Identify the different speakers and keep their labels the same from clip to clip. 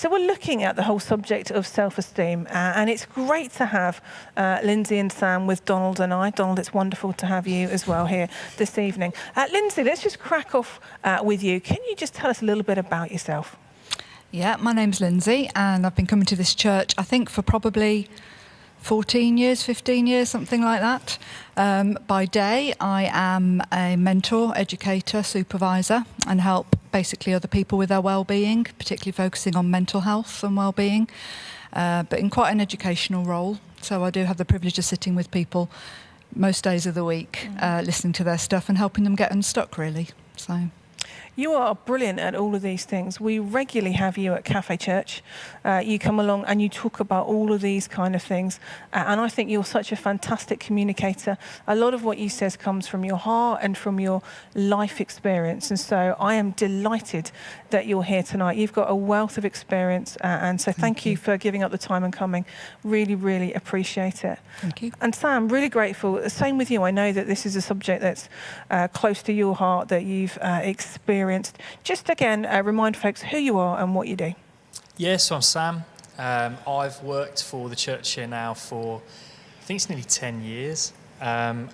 Speaker 1: So we're looking at the whole subject of self-esteem, and it's great to have Lyndsay and Sam with Donald and I. Donald, it's wonderful to have you as well here this evening. Lyndsay, let's just crack off with you. Can you just tell us a little bit about yourself?
Speaker 2: Yeah, my name's Lyndsay, and I've been coming to this church, I think, for probably 14 years, 15 years, something like that. By day, I am a mentor, educator, supervisor, and help basically other people with their well-being, particularly focusing on mental health and well-being, but in quite an educational role. So I do have the privilege of sitting with people most days of the week, listening to their stuff and helping them get unstuck, really. So.
Speaker 1: You are brilliant at all of these things. We regularly have you at Cafe Church. You come along and you talk about all of these kind of things. And I think you're such a fantastic communicator. A lot of what you say comes from your heart and from your life experience. And so I am delighted that you're here tonight. You've got a wealth of experience. And so thank you for giving up the time and coming. Really, really appreciate it.
Speaker 2: Thank you.
Speaker 1: And Sam, really grateful. Same with you. I know that this is a subject that's close to your heart, that you've experienced. Just again, remind folks who you are and what you do.
Speaker 3: Yeah, so I'm Sam. I've worked for the church here now for, I think it's nearly 10 years. And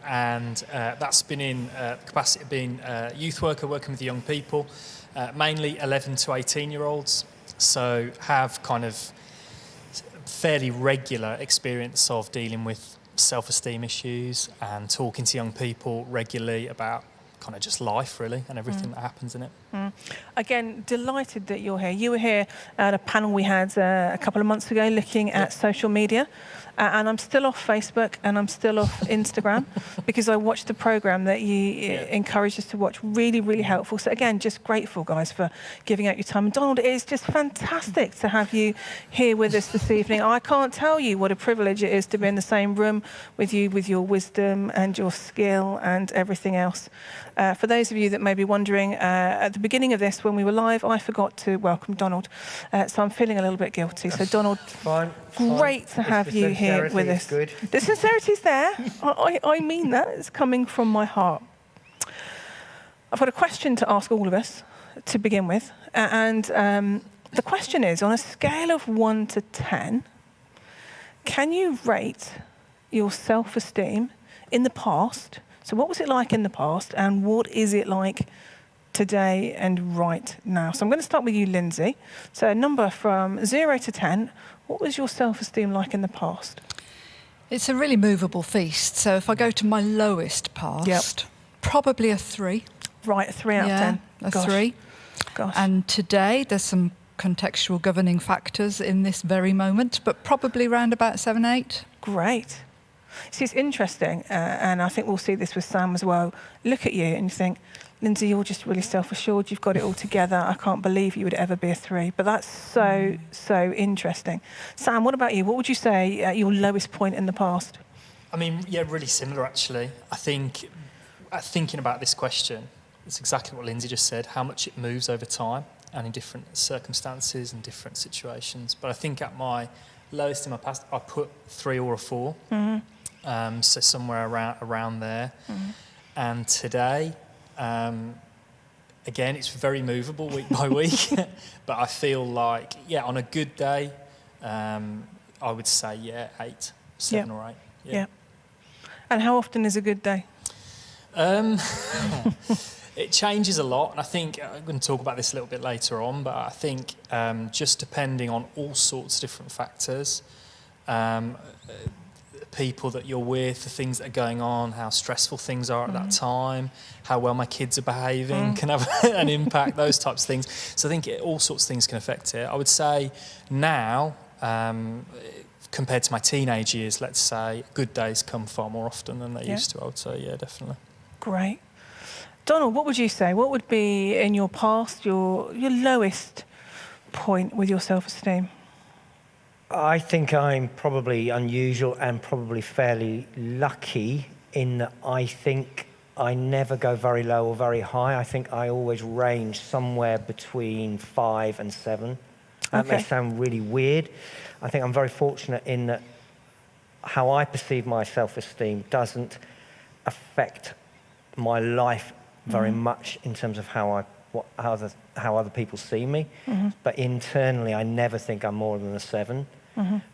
Speaker 3: that's been in the capacity of being a youth worker, working with young people, mainly 11 to 18-year-olds. So have kind of fairly regular experience of dealing with self-esteem issues and talking to young people regularly about kind of just life, really, and everything that happens in it.
Speaker 1: Again, delighted that you're here. You were here at a panel we had a couple of months ago looking at social media. And I'm still off Facebook and I'm still off Instagram because I watched the programme that you encouraged us to watch. Really, really helpful. So again, just grateful, guys, for giving out your time. And Donald, it is just fantastic to have you here with us this evening. I can't tell you what a privilege it is to be in the same room with you, with your wisdom and your skill and everything else. For those of you that may be wondering, at the beginning of this, when we were live, I forgot to welcome Donald. So I'm feeling a little bit guilty. So Donald, great to have you here with us.
Speaker 4: Good.
Speaker 1: The sincerity's there. I mean that. It's coming from my heart. I've got a question to ask all of us to begin with. And the question is, on a scale of 1 to 10, can you rate your self-esteem in the past? So what was it like in the past and what is it like today and right now? So I'm going to start with you, Lyndsay. So a number from 0 to 10. What was your self-esteem like in the past?
Speaker 2: It's a really movable feast. So if I go to my lowest past, probably a 3.
Speaker 1: Right, a 3 out of 10.
Speaker 2: A 3.
Speaker 1: Gosh.
Speaker 2: And today there's some contextual governing factors in this very moment, but probably around about 7, 8.
Speaker 1: Great. See, it's interesting, and I think we'll see this with Sam as well. Look at you and you think, Lyndsay, you're just really self-assured. You've got it all together. I can't believe you would ever be a 3. But that's so interesting. Sam, what about you? What would you say at your lowest point in the past?
Speaker 3: I mean, yeah, really similar, actually. I think, thinking about this question, it's exactly what Lyndsay just said, how much it moves over time and in different circumstances and different situations. But I think at my lowest in my past, I put 3 or a 4. So somewhere around there. And today, again, it's very movable week by week, but I feel like, on a good day, I would say, 8, 7 or 8.
Speaker 1: Yeah. And how often is a good day?
Speaker 3: It changes a lot, and I think I'm going to talk about this a little bit later on, but I think just depending on all sorts of different factors, people that you're with, the things that are going on, how stressful things are at that time, how well my kids are behaving can have an impact, those types of things. So I think all sorts of things can affect it. I would say now, compared to my teenage years, let's say, good days come far more often than they used to, I would say, definitely.
Speaker 1: Great. Donald, what would you say? What would be in your past your lowest point with your self-esteem?
Speaker 4: I think I'm probably unusual and probably fairly lucky in that I think I never go very low or very high. I think I always range somewhere between 5 and 7. That may sound really weird. I think I'm very fortunate in that how I perceive my self-esteem doesn't affect my life very much in terms of how I how other people see me. But internally, I never think I'm more than a 7.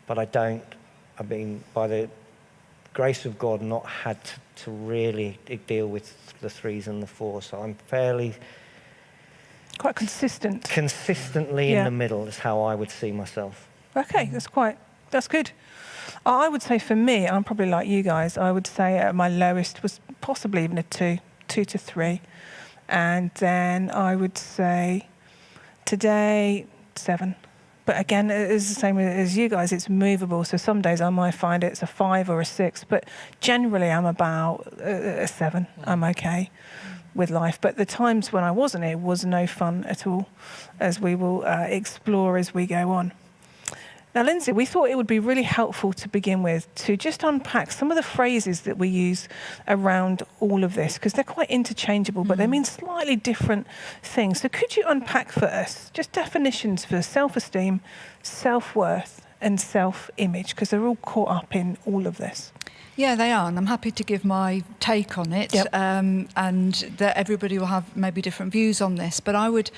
Speaker 4: But I've been, by the grace of God, not had to really deal with the 3s and the 4s. So I'm fairly...
Speaker 1: Quite consistent.
Speaker 4: Consistently in the middle is how I would see myself.
Speaker 1: Okay, that's good. I would say for me, I'm probably like you guys, I would say my lowest was possibly even a 2 to 3. And then I would say today, 7. But again, it's the same as you guys, it's movable. So some days I might find it's a 5 or a 6, but generally I'm about a 7. I'm okay with life. But the times when I wasn't, it was no fun at all, as we will explore as we go on. Now, Lyndsay, we thought it would be really helpful to begin with to just unpack some of the phrases that we use around all of this, because they're quite interchangeable, but they mean slightly different things. So could you unpack for us just definitions for self-esteem, self-worth, and self-image, because they're all caught up in all of this?
Speaker 2: Yeah, they are, and I'm happy to give my take on it, and that everybody will have maybe different views on this, but I would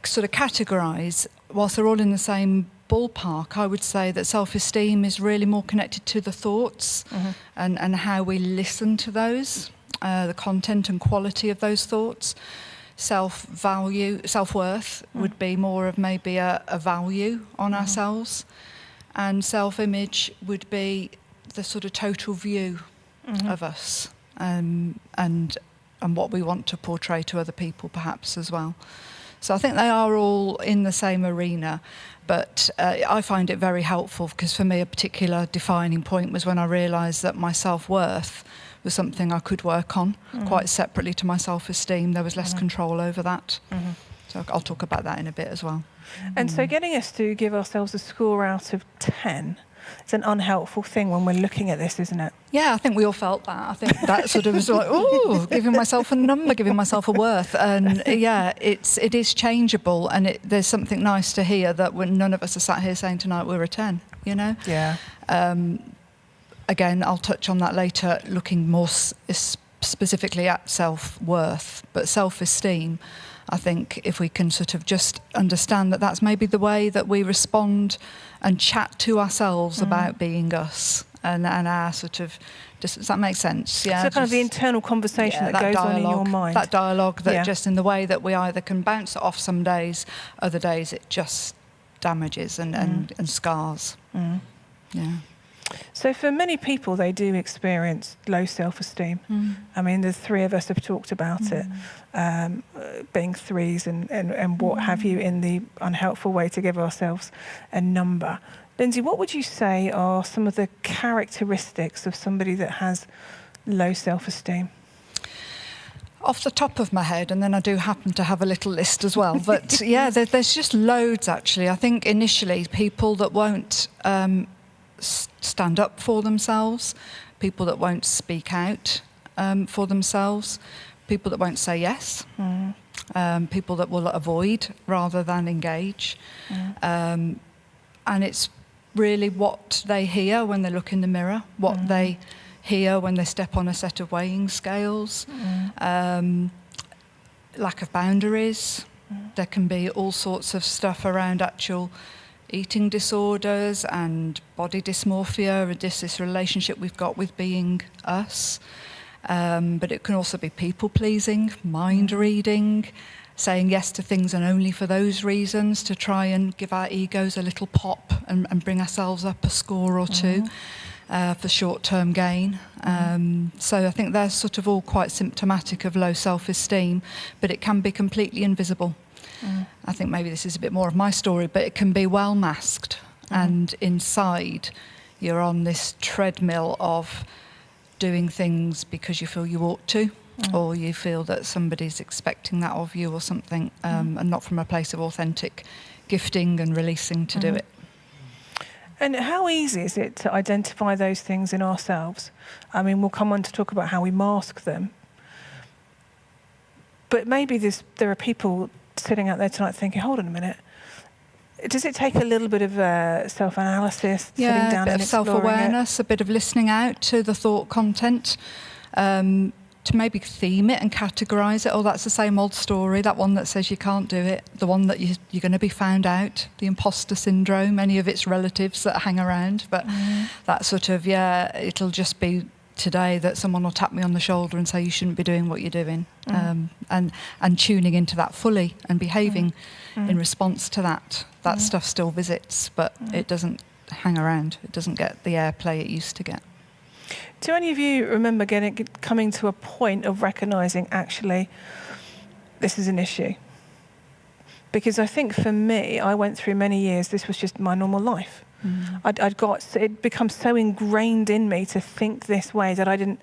Speaker 2: sort of categorise, whilst they're all in the same ballpark, I would say that self-esteem is really more connected to the thoughts and how we listen to those, the content and quality of those thoughts. Self-value, self-worth would be more of maybe a value on ourselves, and self-image would be the sort of total view of us and what we want to portray to other people perhaps as well. So I think they are all in the same arena, but I find it very helpful because for me a particular defining point was when I realised that my self-worth was something I could work on quite separately to my self-esteem. There was less control over that. So I'll talk about that in a bit as well.
Speaker 1: And so getting us to give ourselves a score out of 10, it's an unhelpful thing when we're looking at this, isn't it?
Speaker 2: Yeah, I think we all felt that. I think that sort of was like, ooh, giving myself a number, giving myself a worth. And yeah, it is changeable. And there's something nice to hear that when none of us are sat here saying tonight we're a 10, you know?
Speaker 1: Yeah.
Speaker 2: Again, I'll touch on that later, looking more specifically at self-worth. But self-esteem, I think if we can sort of just understand that that's maybe the way that we respond and chat to ourselves about being us and our sort of, does that make sense? Yeah.
Speaker 1: So kind of the internal conversation that goes on in your mind.
Speaker 2: That dialogue that just in the way that we either can bounce it off some days, other days it just damages and scars. Yeah.
Speaker 1: So for many people, they do experience low self-esteem. I mean, the 3 of us have talked about it, being 3s and what have you, in the unhelpful way to give ourselves a number. Lyndsay, what would you say are some of the characteristics of somebody that has low self-esteem?
Speaker 2: Off the top of my head, and then I do happen to have a little list as well, but yeah, there's just loads actually. I think initially people that won't stand up for themselves, people that won't speak out for themselves, people that won't say yes, people that will avoid rather than engage. And it's really what they hear when they look in the mirror, what they hear when they step on a set of weighing scales, lack of boundaries. There can be all sorts of stuff around actual eating disorders and body dysmorphia, and this relationship we've got with being us. But it can also be people-pleasing, mind-reading, saying yes to things and only for those reasons, to try and give our egos a little pop and bring ourselves up a score or two for short-term gain. So I think they're sort of all quite symptomatic of low self-esteem, but it can be completely invisible. I think maybe this is a bit more of my story, but it can be well masked. And inside, you're on this treadmill of doing things because you feel you ought to, or you feel that somebody's expecting that of you or something, and not from a place of authentic gifting and releasing to do it.
Speaker 1: And how easy is it to identify those things in ourselves? I mean, we'll come on to talk about how we mask them. But maybe there are people sitting out there tonight thinking, hold on a minute, does it take a little bit of self-analysis, sitting down
Speaker 2: a bit
Speaker 1: and
Speaker 2: of self-awareness, a bit of listening out to the thought content, to maybe theme it and categorise it. Oh, that's the same old story, that one that says you can't do it, the one that you're going to be found out, the imposter syndrome, any of its relatives that hang around. But that sort of, it'll just be today that someone will tap me on the shoulder and say you shouldn't be doing what you're doing, and tuning into that fully and behaving in response to that. That stuff still visits, but it doesn't hang around. It doesn't get the airplay it used to get.
Speaker 1: Do any of you remember coming to a point of recognising, actually, this is an issue? Because I think for me, I went through many years, this was just my normal life. It become so ingrained in me to think this way that I didn't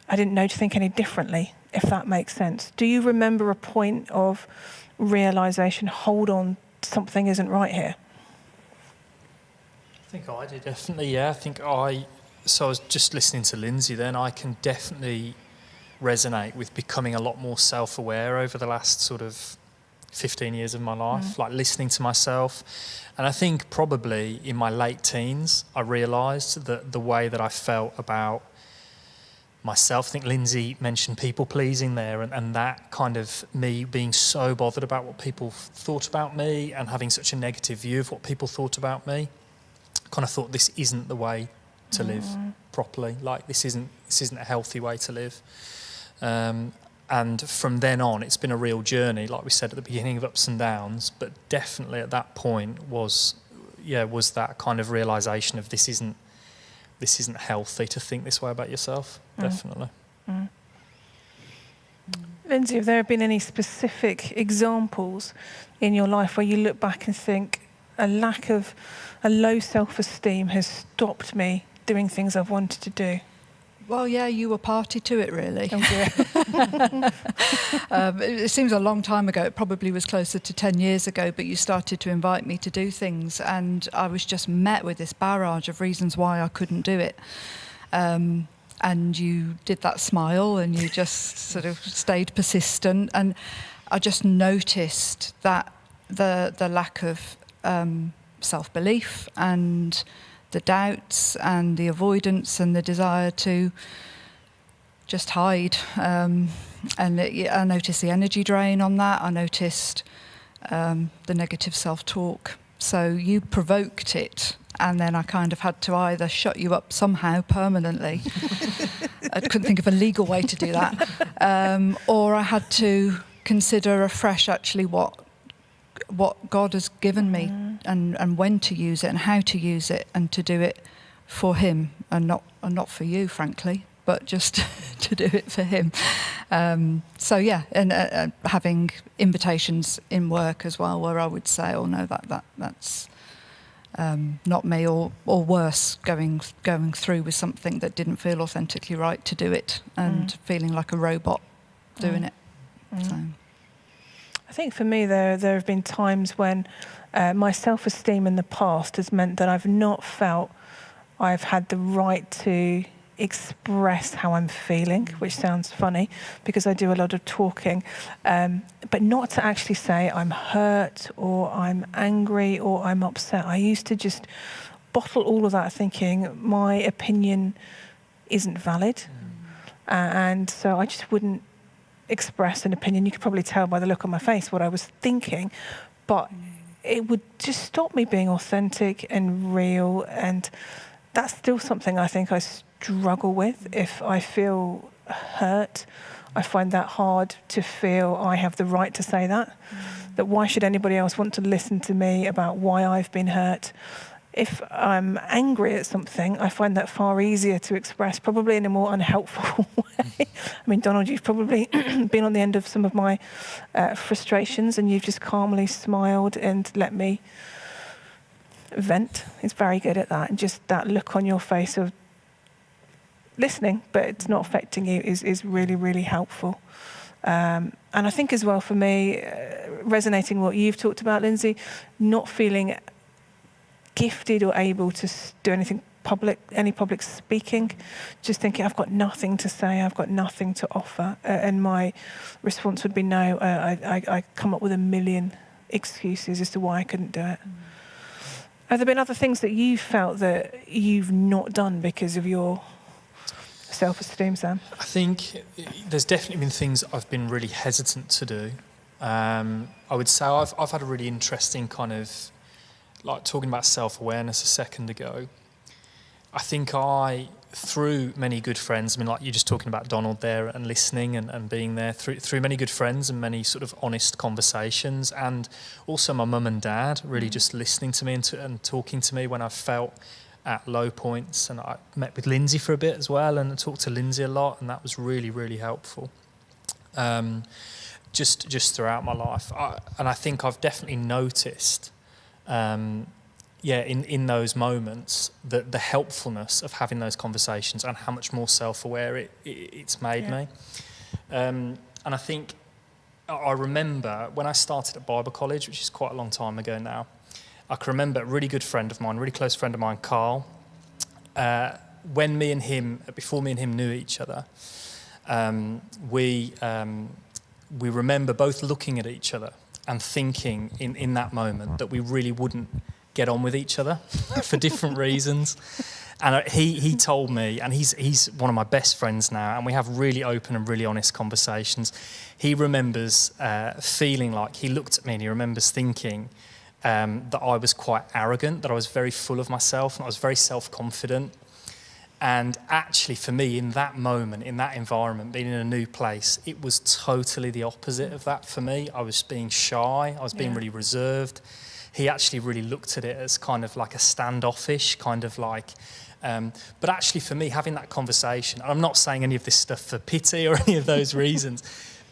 Speaker 1: know to think any differently, if that makes sense. Do you remember a point of realisation, hold on, something isn't right here?
Speaker 3: I think I did, definitely, yeah. So I was just listening to Lyndsay then. I can definitely resonate with becoming a lot more self-aware over the last sort of 15 years of my life, like listening to myself. And I think probably in my late teens, I realised that the way that I felt about myself, I think Lyndsay mentioned people-pleasing there, and that kind of me being so bothered about what people thought about me and having such a negative view of what people thought about me, I kind of thought this isn't the way to live properly. Like this isn't a healthy way to live. And from then on, it's been a real journey, like we said at the beginning, of ups and downs. But definitely at that point was that kind of realisation of this isn't healthy to think this way about yourself. Definitely.
Speaker 1: Lyndsay, have there been any specific examples in your life where you look back and think a low self-esteem has stopped me doing things I've wanted to do?
Speaker 2: Well, yeah, you were party to it, really.
Speaker 1: Oh dear.
Speaker 2: It seems a long time ago. It probably was closer to 10 years ago, but you started to invite me to do things, and I was just met with this barrage of reasons why I couldn't do it. And you did that smile, and you just sort of stayed persistent, and I just noticed that the lack of self-belief and the doubts and the avoidance and the desire to just hide. I noticed the energy drain on that. I noticed the negative self-talk. So you provoked it, and then I kind of had to either shut you up somehow permanently. I couldn't think of a legal way to do that. Or I had to consider afresh actually what God has given me and when to use it and how to use it, and to do it for Him and not for you, frankly, but just to do it for Him. So yeah, and having invitations in work as well, where I would say, "Oh no, that's not me," or worse, going through with something that didn't feel authentically right to do it, and feeling like a robot doing it. So.
Speaker 1: I think for me there have been times when my self-esteem in the past has meant that I've not felt I've had the right to express how I'm feeling, which sounds funny because I do a lot of talking, but not to actually say I'm hurt or I'm angry or I'm upset. I used to just bottle all of that, thinking my opinion isn't valid, and so I just wouldn't express an opinion. You could probably tell by the look on my face what I was thinking, but it would just stop me being authentic and real, and that's still something I think I struggle with. If I feel hurt, I find that hard to feel I have the right to say that. That why should anybody else want to listen to me about why I've been hurt? If I'm angry at something, I find that far easier to express, probably in a more unhelpful way. I mean, Donald, you've probably been on the end of some of my frustrations, and you've just calmly smiled and let me vent. He's very good at that. And just that look on your face of listening, but it's not affecting you, is really, really helpful. And I think as well for me, resonating what you've talked about, Lyndsay, not feeling gifted or able to do anything public, any public speaking, just thinking I've got nothing to say, I've got nothing to offer, and my response would be no. I come up with a million excuses as to why I couldn't do it. Have there been other things that you felt that you've not done because of your self-esteem, Sam?
Speaker 3: I think there's definitely been things I've been really hesitant to do. I would say I've had a really interesting kind of, like talking about self-awareness a second ago. I think through many good friends, I mean, like you're just talking about Donald there and listening and being there, through many good friends and many sort of honest conversations, and also my mum and dad really just listening to me and talking to me when I felt at low points. And I met with Lyndsay for a bit as well and talked to Lyndsay a lot, and that was really, really helpful. Just throughout my life. And I think I've definitely noticed in those moments, the helpfulness of having those conversations and how much more self-aware it's made me. And I think I remember when I started at Bible college, which is quite a long time ago now, I can remember a really good friend of mine, really close friend of mine, Carl, before me and him knew each other, we remember both looking at each other and thinking in that moment that we really wouldn't get on with each other for different reasons. And he told me, and he's one of my best friends now, and we have really open and really honest conversations. He remembers feeling like, he looked at me and he remembers thinking that I was quite arrogant, that I was very full of myself, and I was very self-confident. And actually for me, in that moment, in that environment, being in a new place, it was totally the opposite of that for me. I was being shy, I was being really reserved. He actually really looked at it as kind of like a standoffish, kind of like... but actually for me, having that conversation, and I'm not saying any of this stuff for pity or any of those reasons,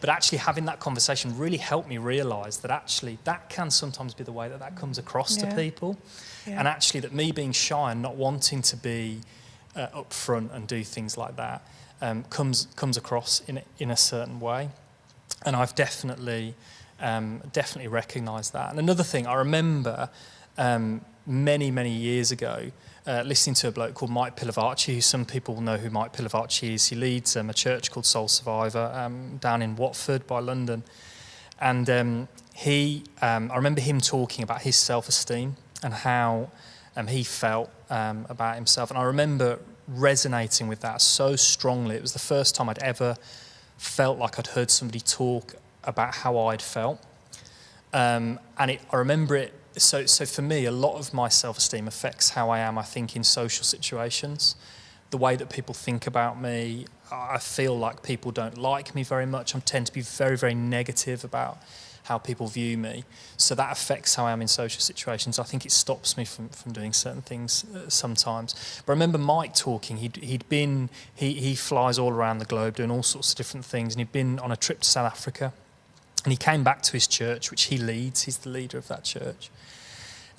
Speaker 3: but actually having that conversation really helped me realise that actually that can sometimes be the way that comes across to people. Yeah. And actually that me being shy and not wanting to be up front and do things like that comes across in a certain way. And I've definitely recognised that. And another thing, I remember many years ago listening to a bloke called Mike Pilavarchi, who some people will know who Mike Pilavarchi is. He leads a church called Soul Survivor down in Watford by London. And I remember him talking about his self-esteem and how he felt about himself. And I remember resonating with that so strongly. It was the first time I'd ever felt like I'd heard somebody talk about how I'd felt. I remember it. So for me, a lot of my self-esteem affects how I am, I think, in social situations. The way that people think about me, I feel like people don't like me very much. I tend to be very, very negative about how people view me. So that affects how I am in social situations. I think it stops me from doing certain things sometimes. But I remember Mike talking. He flies all around the globe doing all sorts of different things. And he'd been on a trip to South Africa. And he came back to his church, which he leads. He's the leader of that church.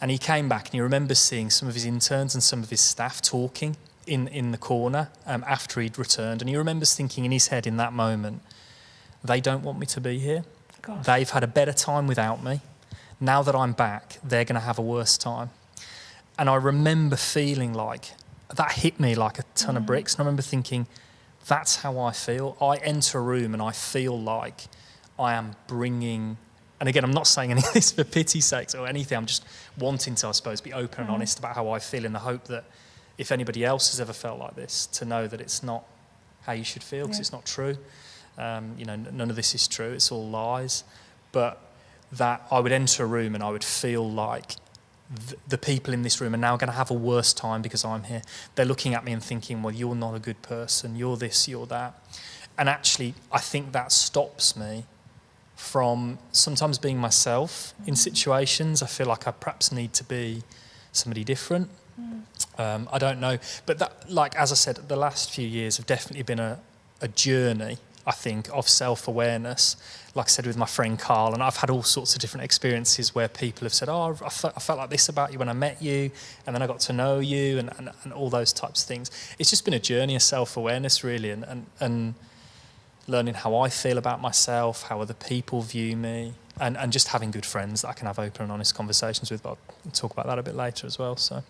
Speaker 3: And he came back and he remembers seeing some of his interns and some of his staff talking in the corner after he'd returned. And he remembers thinking in his head in that moment, they don't want me to be here. Gosh. They've had a better time without me. Now that I'm back, they're going to have a worse time. And I remember feeling like, that hit me like a ton of bricks. And I remember thinking, that's how I feel. I enter a room and I feel like I am bringing... And again, I'm not saying any of this for pity's sake or anything. I'm just wanting to, I suppose, be open and honest about how I feel, in the hope that if anybody else has ever felt like this, to know that it's not how you should feel, because it's not true. None of this is true. It's all lies. But that I would enter a room and I would feel like the people in this room are now going to have a worse time because I'm here. They're looking at me and thinking, well, you're not a good person. You're this, you're that. And actually, I think that stops me from sometimes being myself in situations. I feel like I perhaps need to be somebody different. I don't know. But that, like, as I said, the last few years have definitely been a journey, I think, of self-awareness. Like I said, with my friend Carl, and I've had all sorts of different experiences where people have said, oh, I felt like this about you when I met you, and then I got to know you, and all those types of things. It's just been a journey of self-awareness, really, and learning how I feel about myself, how other people view me, and just having good friends that I can have open and honest conversations with. But I'll talk about that a bit later as well. So,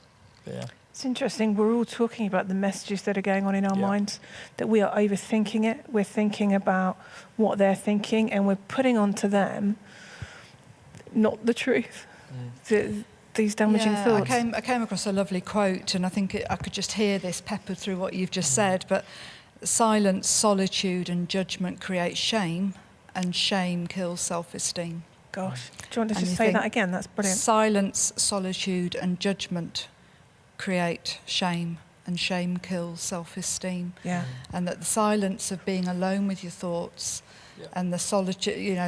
Speaker 3: yeah.
Speaker 1: It's interesting. We're all talking about the messages that are going on in our minds, that we are overthinking it. We're thinking about what they're thinking, and we're putting onto them not the truth. These damaging thoughts.
Speaker 2: I came across a lovely quote, and I think I could just hear this peppered through what you've just said, but silence, solitude and judgment create shame, and shame kills self-esteem.
Speaker 1: Gosh. Do you want to
Speaker 2: And
Speaker 1: just
Speaker 2: you
Speaker 1: say
Speaker 2: think
Speaker 1: that again? That's brilliant.
Speaker 2: Silence, solitude and judgment create shame, and shame kills self-esteem.
Speaker 1: Yeah.
Speaker 2: And that the silence of being alone with your thoughts, and the solitude,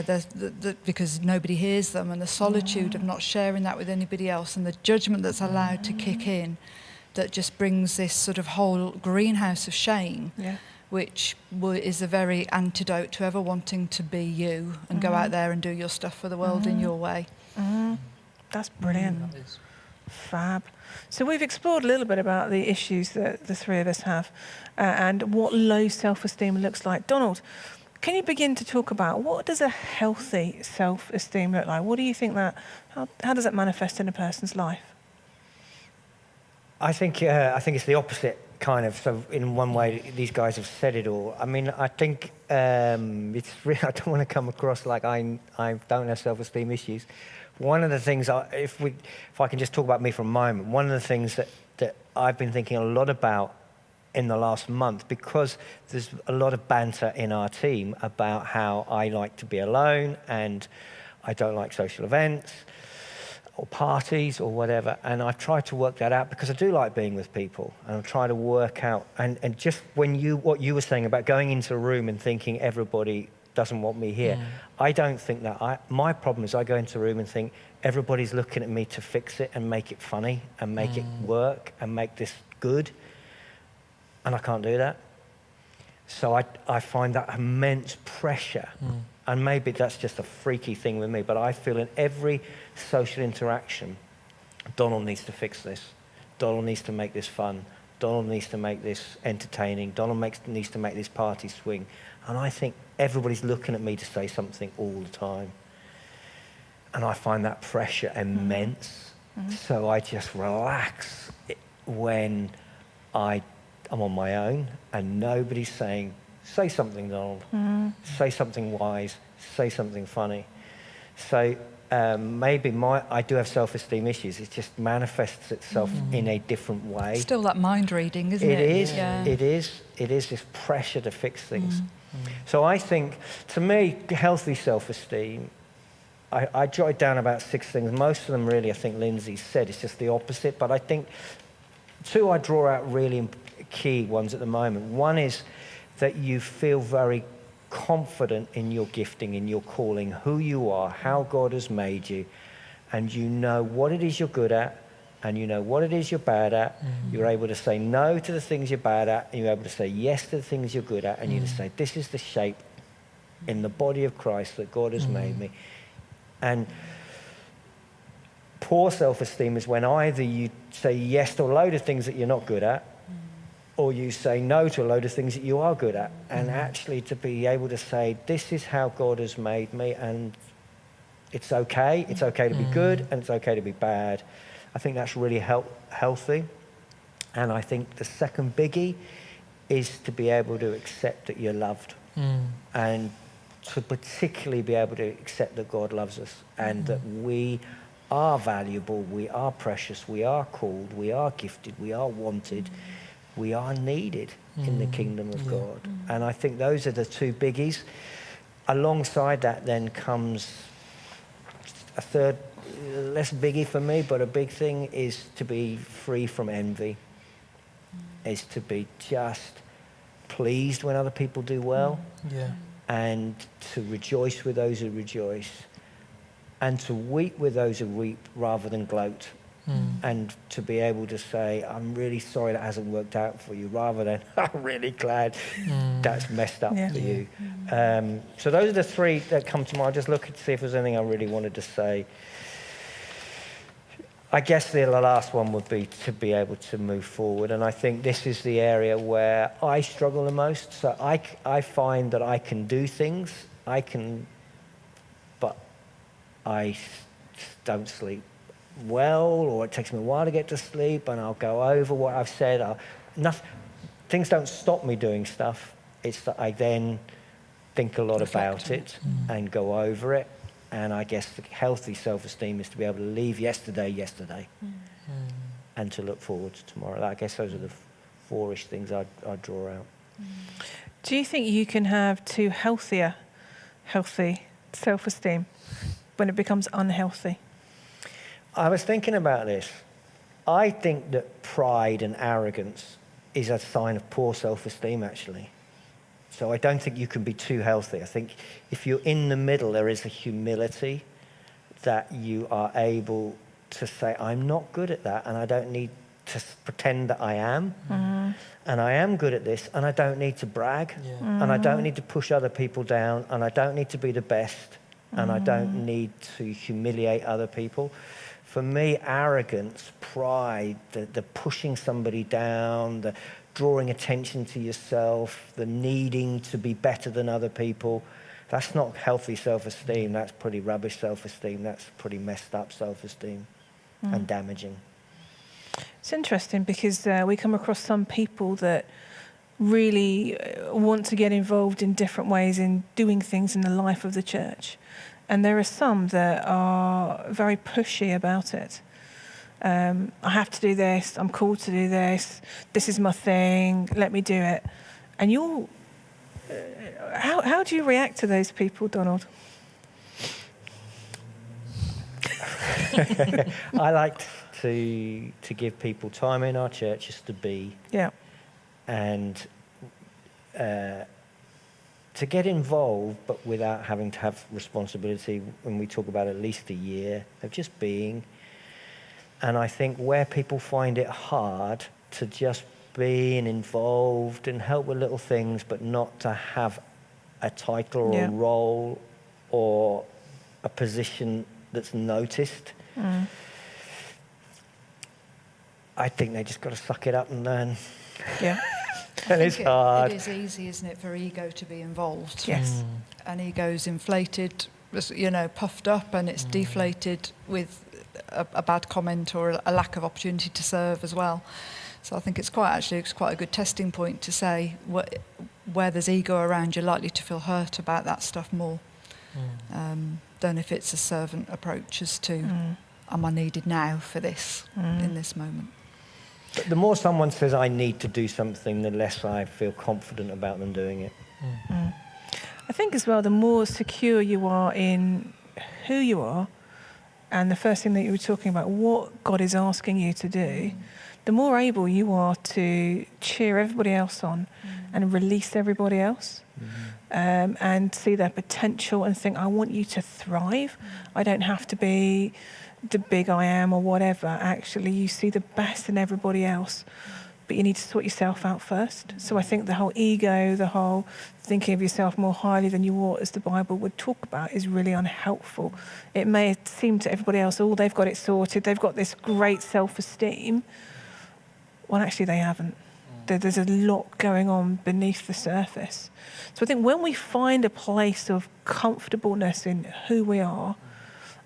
Speaker 2: because nobody hears them, and the solitude of not sharing that with anybody else, and the judgment that's allowed to kick in, that just brings this sort of whole greenhouse of shame, which is a very antidote to ever wanting to be you and go out there and do your stuff for the world in your way.
Speaker 1: That's brilliant. Fab. So we've explored a little bit about the issues that the three of us have and what low self-esteem looks like. Donald, can you begin to talk about what does a healthy self-esteem look like? What do you think how does that manifest in a person's life?
Speaker 4: I think it's the opposite kind of. So in one way, these guys have said it all. I mean, I think it's really, I don't want to come across like I don't have self-esteem issues. One of the things, if I can just talk about me for a moment, one of the things that I've been thinking a lot about in the last month, because there's a lot of banter in our team about how I like to be alone and I don't like social events or parties or whatever, and I've tried to work that out because I do like being with people, and I'm trying to work out, and just what you were saying about going into a room and thinking everybody doesn't want me here, I don't think that. My problem is I go into a room and think everybody's looking at me to fix it and make it funny and make it work and make this good, and I can't do that. So I find that immense pressure. And maybe that's just a freaky thing with me, but I feel in every social interaction, Donald needs to fix this. Donald needs to make this fun. Donald needs to make this entertaining. Donald needs to make this party swing. And I think everybody's looking at me to say something all the time. And I find that pressure immense. So I just relax when I'm on my own and nobody's saying, say something, Donald. Say something wise. Say something funny. So maybe I do have self-esteem issues. It just manifests itself in a different way.
Speaker 2: Still that mind reading, isn't it?
Speaker 4: It is.
Speaker 2: Yeah.
Speaker 4: It is. It is this pressure to fix things. So I think, to me, healthy self-esteem, I jotted down about 6 things. Most of them really, I think Lyndsay said, it's just the opposite. But I think 2 I draw out really key ones at the moment. One is that you feel very confident in your gifting, in your calling, who you are, how God has made you, and you know what it is you're good at, and you know what it is you're bad at. You're able to say no to the things you're bad at, and you're able to say yes to the things you're good at, and you just say, this is the shape in the body of Christ that God has made me. And poor self-esteem is when either you say yes to a load of things that you're not good at, or you say no to a load of things that you are good at. And actually to be able to say, this is how God has made me, and it's okay. It's okay to be good, and it's okay to be bad. I think that's really healthy. And I think the second biggie is to be able to accept that you're loved. And to particularly be able to accept that God loves us, and that we are valuable, we are precious, we are called, we are gifted, we are wanted. We are needed in the kingdom of God. And I think those are the 2 biggies. Alongside that then comes a third, less biggie for me, but a big thing is to be free from envy. Is to be just pleased when other people do well. And to rejoice with those who rejoice. And to weep with those who weep rather than gloat. And to be able to say, I'm really sorry that hasn't worked out for you, rather than, I'm really glad that's messed up for you. So those are the 3 that come to mind. Just look to see if there's anything I really wanted to say. I guess the last one would be to be able to move forward. And I think this is the area where I struggle the most. So I find that I can do things, but I don't sleep well, or it takes me a while to get to sleep, and I'll go over what I've said. Things don't stop me doing stuff. It's that I then think a lot about it and go over it. And I guess the healthy self-esteem is to be able to leave yesterday, and to look forward to tomorrow. I guess those are the 4-ish things I'd draw out.
Speaker 1: Do you think you can have too healthy self-esteem when it becomes unhealthy?
Speaker 4: I was thinking about this. I think that pride and arrogance is a sign of poor self-esteem, actually. So I don't think you can be too healthy. I think if you're in the middle, there is a humility that you are able to say, I'm not good at that, and I don't need to pretend that I am. Mm-hmm. And I am good at this, and I don't need to brag. Yeah. Mm-hmm. And I don't need to push other people down, and I don't need to be the best, and I don't need to humiliate other people. For me, arrogance, pride, the pushing somebody down, the drawing attention to yourself, the needing to be better than other people, that's not healthy self-esteem. That's pretty rubbish self-esteem. That's pretty messed up self-esteem and damaging.
Speaker 1: It's interesting because we come across some people that really want to get involved in different ways in doing things in the life of the church. And there are some that are very pushy about it. I have to do this, I'm called to do this, this is my thing, let me do it. And you're... How do you react to those people, Donald?
Speaker 4: I like to give people time in our churches to be.
Speaker 1: Yeah.
Speaker 4: And to get involved, but without having to have responsibility. When we talk about at least a year of just being. And I think where people find it hard to just be and involved and help with little things, but not to have a title or a role or a position that's noticed. I think they just got to suck it up and learn.
Speaker 1: Yeah.
Speaker 4: And it's hard.
Speaker 2: It is easy, isn't it, for ego to be involved?
Speaker 1: Yes.
Speaker 2: And ego's inflated, puffed up, and it's deflated with a bad comment or a lack of opportunity to serve as well. So I think it's quite a good testing point to say where there's ego around, you're likely to feel hurt about that stuff more than if it's a servant approach as to, am I needed now for this in this moment?
Speaker 4: But the more someone says, I need to do something, the less I feel confident about them doing it.
Speaker 1: I think as well, the more secure you are in who you are, and the first thing that you were talking about, what God is asking you to do, the more able you are to cheer everybody else on and release everybody else and see their potential and think, I want you to thrive. I don't have to be the big I am or whatever. Actually, you see the best in everybody else, but you need to sort yourself out first. So I think the whole ego, the whole thinking of yourself more highly than you ought, as the Bible would talk about, is really unhelpful. It may seem to everybody else, oh, they've got it sorted, they've got this great self-esteem. Well, actually, they haven't. There's a lot going on beneath the surface. So I think when we find a place of comfortableness in who we are,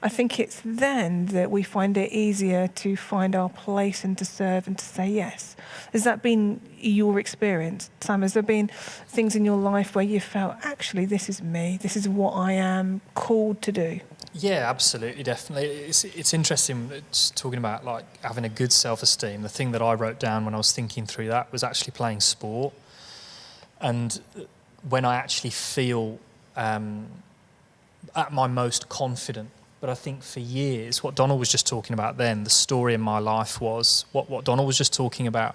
Speaker 1: I think it's then that we find it easier to find our place and to serve and to say yes. Has that been your experience, Sam? Has there been things in your life where you felt, actually, this is me, this is what I am called to do?
Speaker 3: Yeah, absolutely, definitely. It's interesting talking about like having a good self-esteem. The thing that I wrote down when I was thinking through that was actually playing sport. And when I actually feel at my most confident. But I think for years, what Donald was just talking about then, the story in my life was, what Donald was just talking about,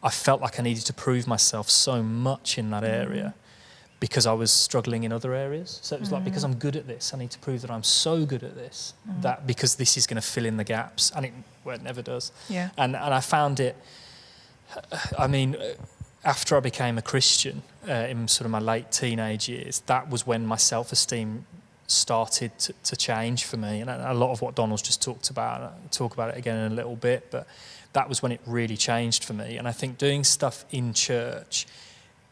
Speaker 3: I felt like I needed to prove myself so much in that area because I was struggling in other areas. So it was like, because I'm good at this, I need to prove that I'm so good at this, that because this is going to fill in the gaps. And it never does. Yeah. And I found it, after I became a Christian in sort of my late teenage years, that was when my self-esteem started to change for me, and a lot of what Donald's just talked about, I'll talk about it again in a little bit, but that was when it really changed for me. And I think doing stuff in church,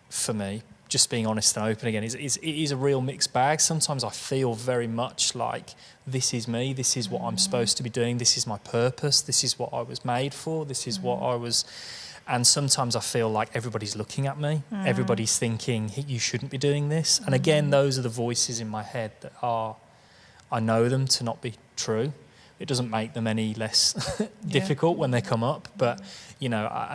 Speaker 3: for me, just being honest and open again, it is a real mixed bag. Sometimes I feel very much like this is me, this is what I'm supposed to be doing, this is my purpose, this is what I was made for, this is what I was... And sometimes I feel like everybody's looking at me. Everybody's thinking, you shouldn't be doing this. And again, those are the voices in my head that are, I know them to not be true. It doesn't make them any less difficult when they come up. But, and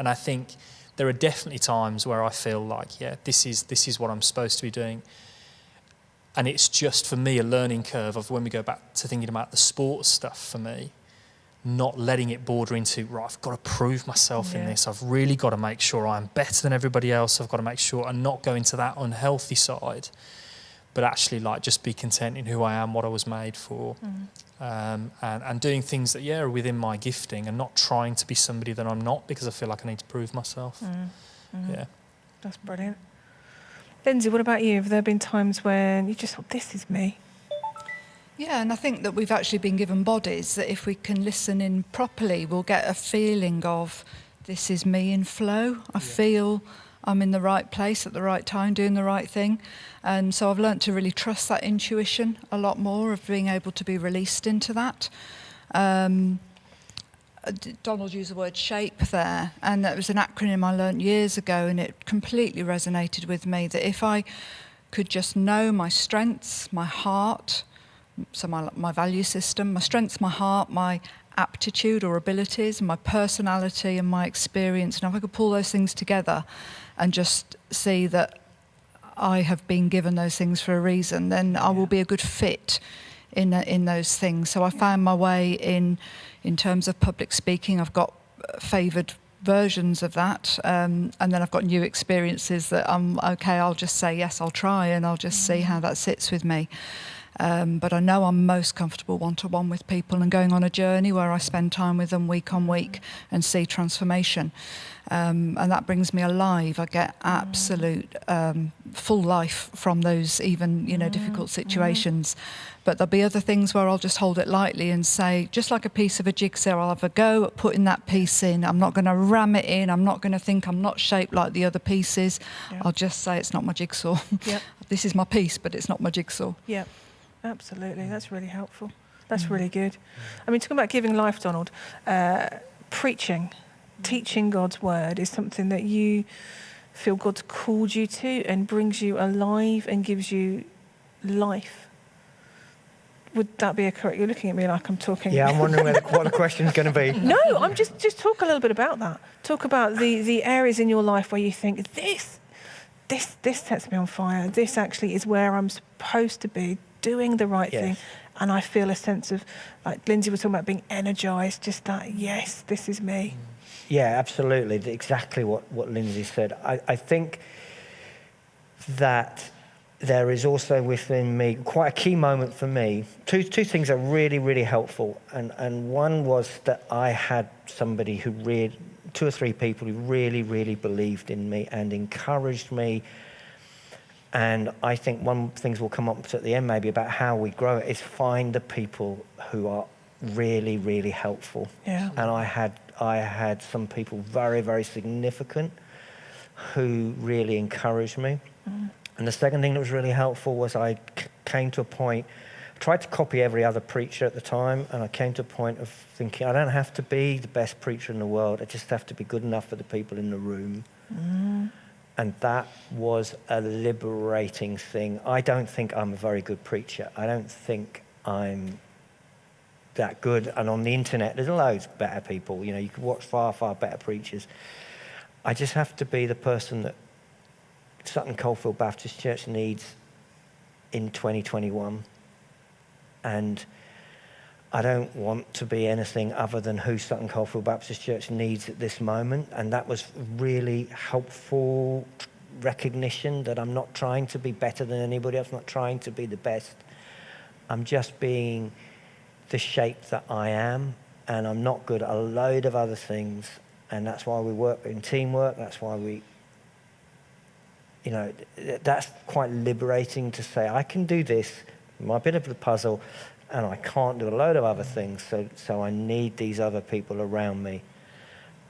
Speaker 3: I think there are definitely times where I feel like, yeah, this is what I'm supposed to be doing. And it's just, for me, a learning curve of when we go back to thinking about the sports stuff for me, not letting it border into, right, I've got to prove myself in this. I've really got to make sure I'm better than everybody else. I've got to make sure I'm not going to that unhealthy side, but actually like just be content in who I am, what I was made for. And doing things that, are within my gifting and not trying to be somebody that I'm not because I feel like I need to prove myself. Yeah.
Speaker 1: That's brilliant. Lyndsay, what about you? Have there been times when you just thought, this is me?
Speaker 2: Yeah, and I think that we've actually been given bodies that if we can listen in properly, we'll get a feeling of, this is me in flow. I feel I'm in the right place at the right time, doing the right thing. And so I've learnt to really trust that intuition a lot more, of being able to be released into that. Donald used the word shape there, and that was an acronym I learnt years ago, and it completely resonated with me, that if I could just know my strengths, my heart, so my value system, my strengths, my heart, my aptitude or abilities, my personality and my experience, and if I could pull those things together and just see that I have been given those things for a reason, then I will be a good fit in those things. So I found my way in terms of public speaking. I've got favoured versions of that, and then I've got new experiences that I'll just say yes, I'll try, and I'll just see how that sits with me. But I know I'm most comfortable one-to-one with people and going on a journey where I spend time with them week on week and see transformation. And that brings me alive. I get absolute full life from those even, difficult situations. But there'll be other things where I'll just hold it lightly and say, just like a piece of a jigsaw, I'll have a go at putting that piece in. I'm not going to ram it in. I'm not going to think I'm not shaped like the other pieces.
Speaker 1: Yeah.
Speaker 2: I'll just say it's not my jigsaw.
Speaker 1: Yep.
Speaker 2: This is my piece, but it's not my jigsaw.
Speaker 1: Yeah, absolutely. That's really helpful. That's really good. I mean, talking about giving life, Donald, preaching, teaching God's word is something that you feel God's called you to and brings you alive and gives you life. Would that be a correct? You're looking at me like I'm talking.
Speaker 4: Yeah, I'm wondering what the question's going to be.
Speaker 1: No, I'm just talk a little bit about that. Talk about the areas in your life where you think this sets me on fire. This actually is where I'm supposed to be, doing the right thing. And I feel a sense of, like Lyndsay was talking about, being energised, just that, yes, this is me.
Speaker 4: Yeah, absolutely. Exactly what Lyndsay said. I think that there is also within me quite a key moment for me. Two things are really, really helpful. And one was that I had somebody who really, 2 or 3 people who really, really believed in me and encouraged me. And I think one of the things we'll come up to at the end maybe about how we grow it is find the people who are really, really helpful.
Speaker 1: Yeah.
Speaker 4: And I had some people very, very significant who really encouraged me. And the second thing that was really helpful was I came to a point, I tried to copy every other preacher at the time, and I came to a point of thinking, I don't have to be the best preacher in the world, I just have to be good enough for the people in the room. And that was a liberating thing. I don't think I'm a very good preacher. I don't think I'm that good. And on the internet, there's loads of better people. You can watch far, far better preachers. I just have to be the person that Sutton Coldfield Baptist Church needs in 2021. And I don't want to be anything other than who Sutton Coldfield Baptist Church needs at this moment. And that was really helpful recognition that I'm not trying to be better than anybody else. I'm not trying to be the best. I'm just being the shape that I am. And I'm not good at a load of other things. And that's why we work in teamwork. That's why we, that's quite liberating to say, I can do this, my bit of the puzzle, and I can't do a load of other things, so I need these other people around me.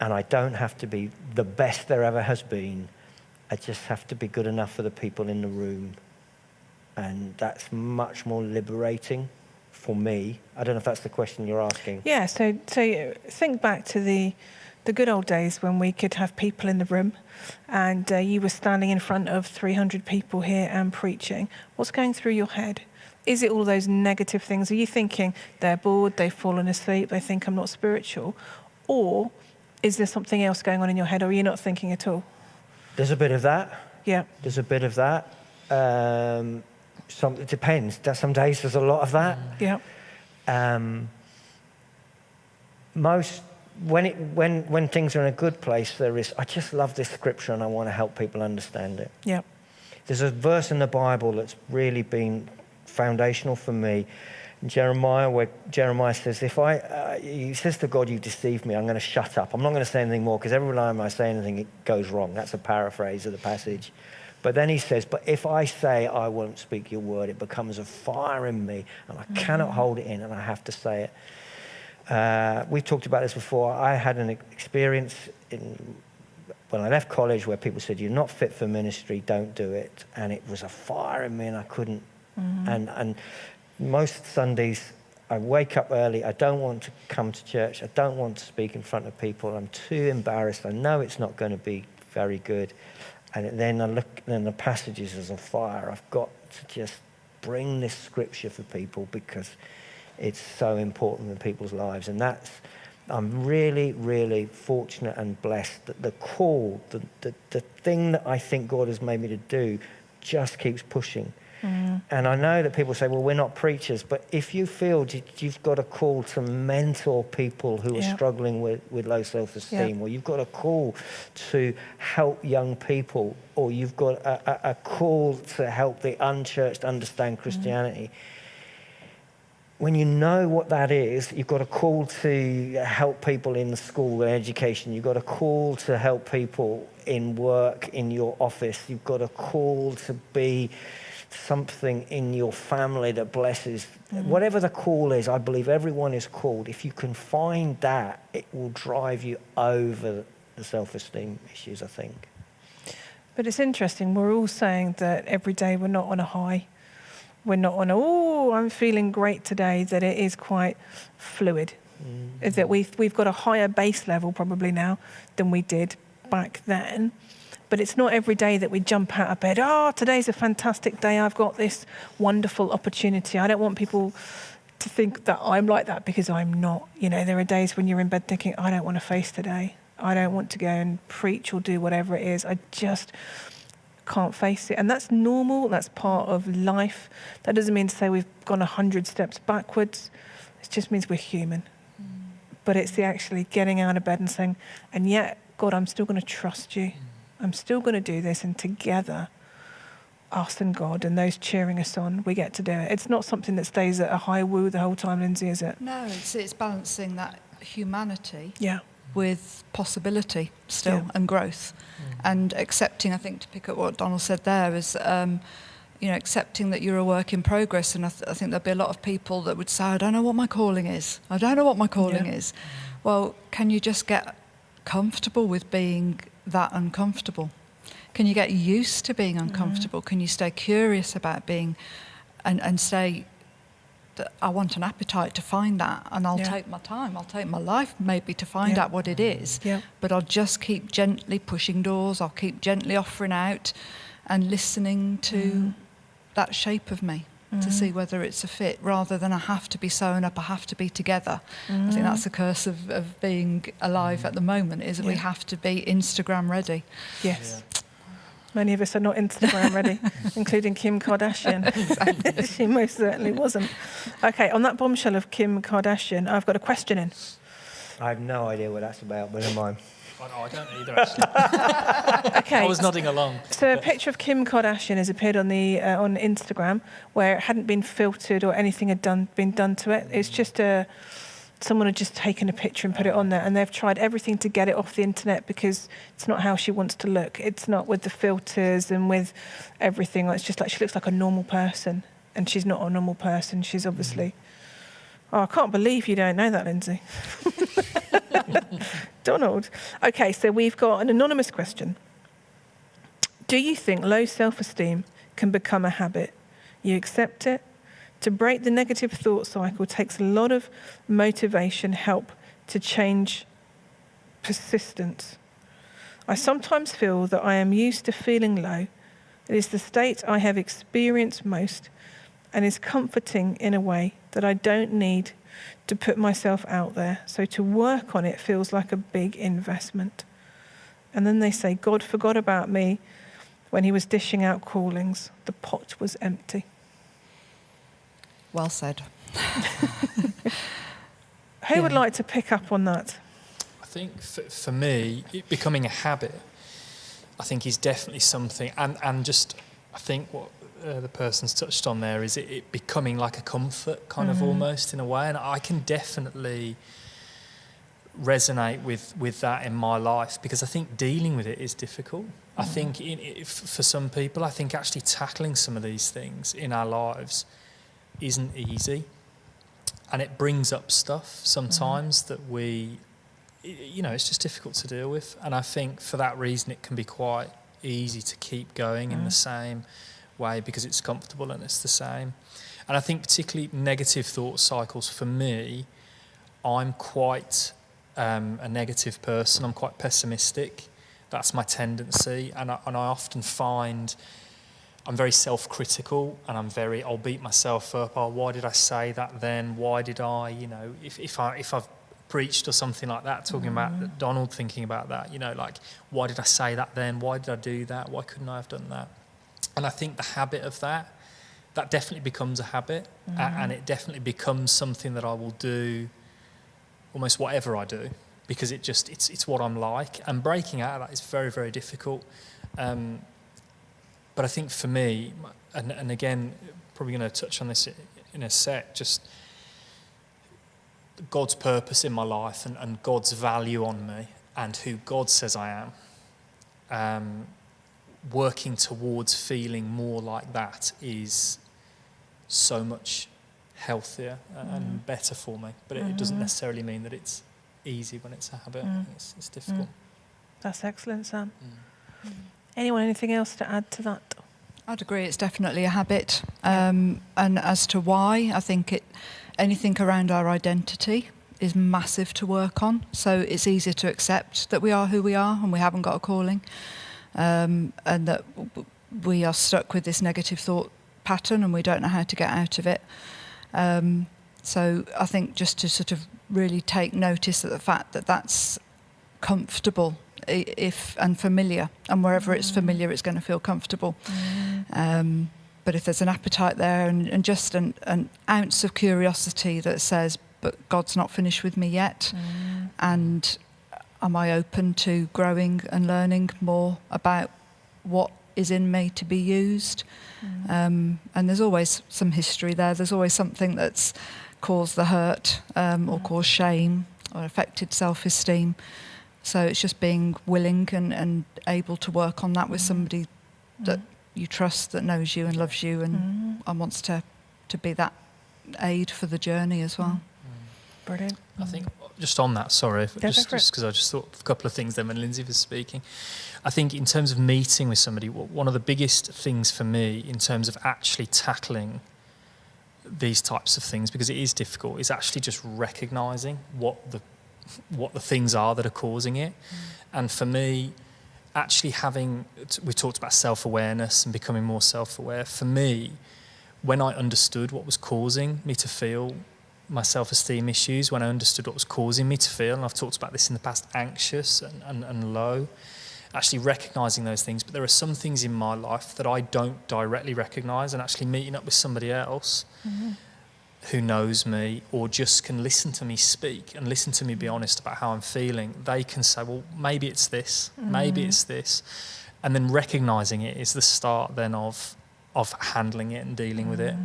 Speaker 4: And I don't have to be the best there ever has been. I just have to be good enough for the people in the room. And that's much more liberating for me. I don't know if that's the question you're asking.
Speaker 1: Yeah, so think back to the good old days when we could have people in the room and you were standing in front of 300 people here and preaching. What's going through your head? Is it all those negative things? Are you thinking they're bored, they've fallen asleep, they think I'm not spiritual? Or is there something else going on in your head, or are you not thinking at all?
Speaker 4: There's a bit of that.
Speaker 1: Yeah.
Speaker 4: There's a bit of that. It depends. Some days there's a lot of that.
Speaker 1: Yeah.
Speaker 4: When things are in a good place, there is. I just love this scripture, and I want to help people understand it.
Speaker 1: Yeah.
Speaker 4: There's a verse in the Bible that's really been foundational for me. In Jeremiah, where Jeremiah says, he says to God, "You deceived me. I'm going to shut up. I'm not going to say anything more, because every time I say anything, it goes wrong." That's a paraphrase of the passage. But then he says, "But if I say I won't speak your word, it becomes a fire in me, and I cannot hold it in, and I have to say it." We've talked about this before. I had an experience when I left college where people said, "You're not fit for ministry, don't do it." And it was a fire in me, and I couldn't. And most Sundays, I wake up early. I don't want to come to church. I don't want to speak in front of people. I'm too embarrassed. I know it's not going to be very good. And then I look, and the passages as a fire. I've got to just bring this scripture for people, because it's so important in people's lives. And I'm really, really fortunate and blessed that the call, the thing that I think God has made me to do, just keeps pushing. And I know that people say, "Well, we're not preachers," but if you feel you've got a call to mentor people who are struggling with low self-esteem, or you've got a call to help young people, or you've got a call to help the unchurched understand Christianity, when you know what that is, you've got a call to help people in the school and education, you've got a call to help people in work, in your office, you've got a call to be something in your family that blesses. Whatever the call is, I believe everyone is called. If you can find that, it will drive you over the self-esteem issues, I think.
Speaker 1: But it's interesting, we're all saying that every day we're not on a high. We're not on I'm feeling great today, that it is quite fluid. Is that we've got a higher base level probably now than we did back then. But it's not every day that we jump out of bed, today's a fantastic day, I've got this wonderful opportunity. I don't want people to think that I'm like that, because I'm not. There are days when you're in bed thinking, I don't want to face today. I don't want to go and preach or do whatever it is. I just can't face it. And that's normal, that's part of life. That doesn't mean to say we've gone 100 steps backwards. It just means we're human. But it's the actually getting out of bed and saying, and yet, God, I'm still going to trust you. I'm still going to do this, and together, us and God and those cheering us on, we get to do it. It's not something that stays at a high woo the whole time, Lyndsay, is it?
Speaker 2: No, it's balancing that humanity
Speaker 1: Yeah.
Speaker 2: with possibility still and growth, and accepting. I think, to pick up what Donald said there, is accepting that you're a work in progress. And I think there'll be a lot of people that would say, I don't know what my calling is. I don't know what my calling is. Well, can you just get comfortable with being that uncomfortable? Can you get used to being uncomfortable? Can you stay curious about being, and say that I want an appetite to find that, and I'll take my time, I'll take my life maybe to find out what it is, but I'll just keep gently pushing doors, I'll keep gently offering out and listening to that shape of me, to see whether it's a fit, rather than I have to be sewn up, I have to be together. I think that's the curse of being alive at the moment, is that we have to be Instagram ready.
Speaker 1: Yes. Many of us are not Instagram ready, including Kim Kardashian. She most certainly wasn't. Okay, on that bombshell of Kim Kardashian, I've got a question in.
Speaker 4: I have no idea what that's about, but never mind.
Speaker 3: I don't either, actually.
Speaker 1: Okay.
Speaker 3: I was nodding along.
Speaker 1: So a picture of Kim Kardashian has appeared on on Instagram, where it hadn't been filtered or anything had been done to it. It's just someone had just taken a picture and put it on there, and they've tried everything to get it off the internet, because it's not how she wants to look. It's not with the filters and with everything. It's just like she looks like a normal person, and she's not a normal person. She's obviously... Oh, I can't believe you don't know that, Lyndsay. Donald. Okay, so we've got an anonymous question. Do you think low self-esteem can become a habit? You accept it? To break the negative thought cycle takes a lot of motivation, help to change persistence. I sometimes feel that I am used to feeling low. It is the state I have experienced most, and is comforting in a way that I don't need to put myself out there. So to work on it feels like a big investment. And then they say, God forgot about me when he was dishing out callings. The pot was empty.
Speaker 2: Well said.
Speaker 1: Who would like to pick up on that?
Speaker 3: I think for me, it becoming a habit, I think is definitely something, and just I think what the person's touched on there is it becoming like a comfort kind of almost in a way, and I can definitely resonate with that in my life, because I think dealing with it is difficult. I think for some people, I think actually tackling some of these things in our lives isn't easy, and it brings up stuff sometimes that it's just difficult to deal with. And I think for that reason it can be quite easy to keep going in the same way because it's comfortable and it's the same. And I think particularly negative thought cycles, for me, I'm quite a negative person. I'm quite pessimistic. That's my tendency, and I often find I'm very self-critical, and I'll beat myself up. Oh, why did I say that then? Why did I, if I've preached or something like that, talking about Donald, thinking about that, like, why did I say that then? Why did I do that? Why couldn't I have done that? And I think the habit of that definitely becomes a habit, and it definitely becomes something that I will do almost whatever I do, because it's what I'm like, and breaking out of that is very, very difficult. But I think for me, and again, probably going to touch on this in a sec, just God's purpose in my life and God's value on me and who God says I am, working towards feeling more like that is so much healthier and better for me. But it doesn't necessarily mean that it's easy when it's a habit. It's difficult.
Speaker 1: That's excellent, Sam. Anyone, anything else to add to that?
Speaker 2: I'd agree, it's definitely a habit. And as to why, I think anything around our identity is massive to work on. So it's easier to accept that we are who we are and we haven't got a calling, and that we are stuck with this negative thought pattern and we don't know how to get out of it. So I think just to sort of really take notice of the fact that that's comfortable and familiar, and wherever it's familiar it's going to feel comfortable. But if there's an appetite there and just an ounce of curiosity that says, but God's not finished with me yet, and am I open to growing and learning more about what is in me to be used? And there's always some history there. There's always something that's caused the hurt, or caused shame or affected self-esteem. So it's just being willing and able to work on that with somebody that you trust, that knows you and loves you and wants to be that aid for the journey as well.
Speaker 1: Brilliant.
Speaker 3: I think just on that, sorry, just because I just thought of a couple of things then when Lyndsay was speaking. I think in terms of meeting with somebody, one of the biggest things for me in terms of actually tackling these types of things, because it is difficult, is actually just recognising what the things are that are causing it. And for me, actually we talked about self-awareness and becoming more self-aware. For me, when I understood what was causing me to feel my self-esteem issues, when I understood what was causing me to feel, and I've talked about this in the past, anxious and low, actually recognising those things. But there are some things in my life that I don't directly recognise, and actually meeting up with somebody else who knows me or just can listen to me speak and listen to me be honest about how I'm feeling, they can say, well, maybe it's this, maybe it's this. And then recognising it is the start then of handling it and dealing with it.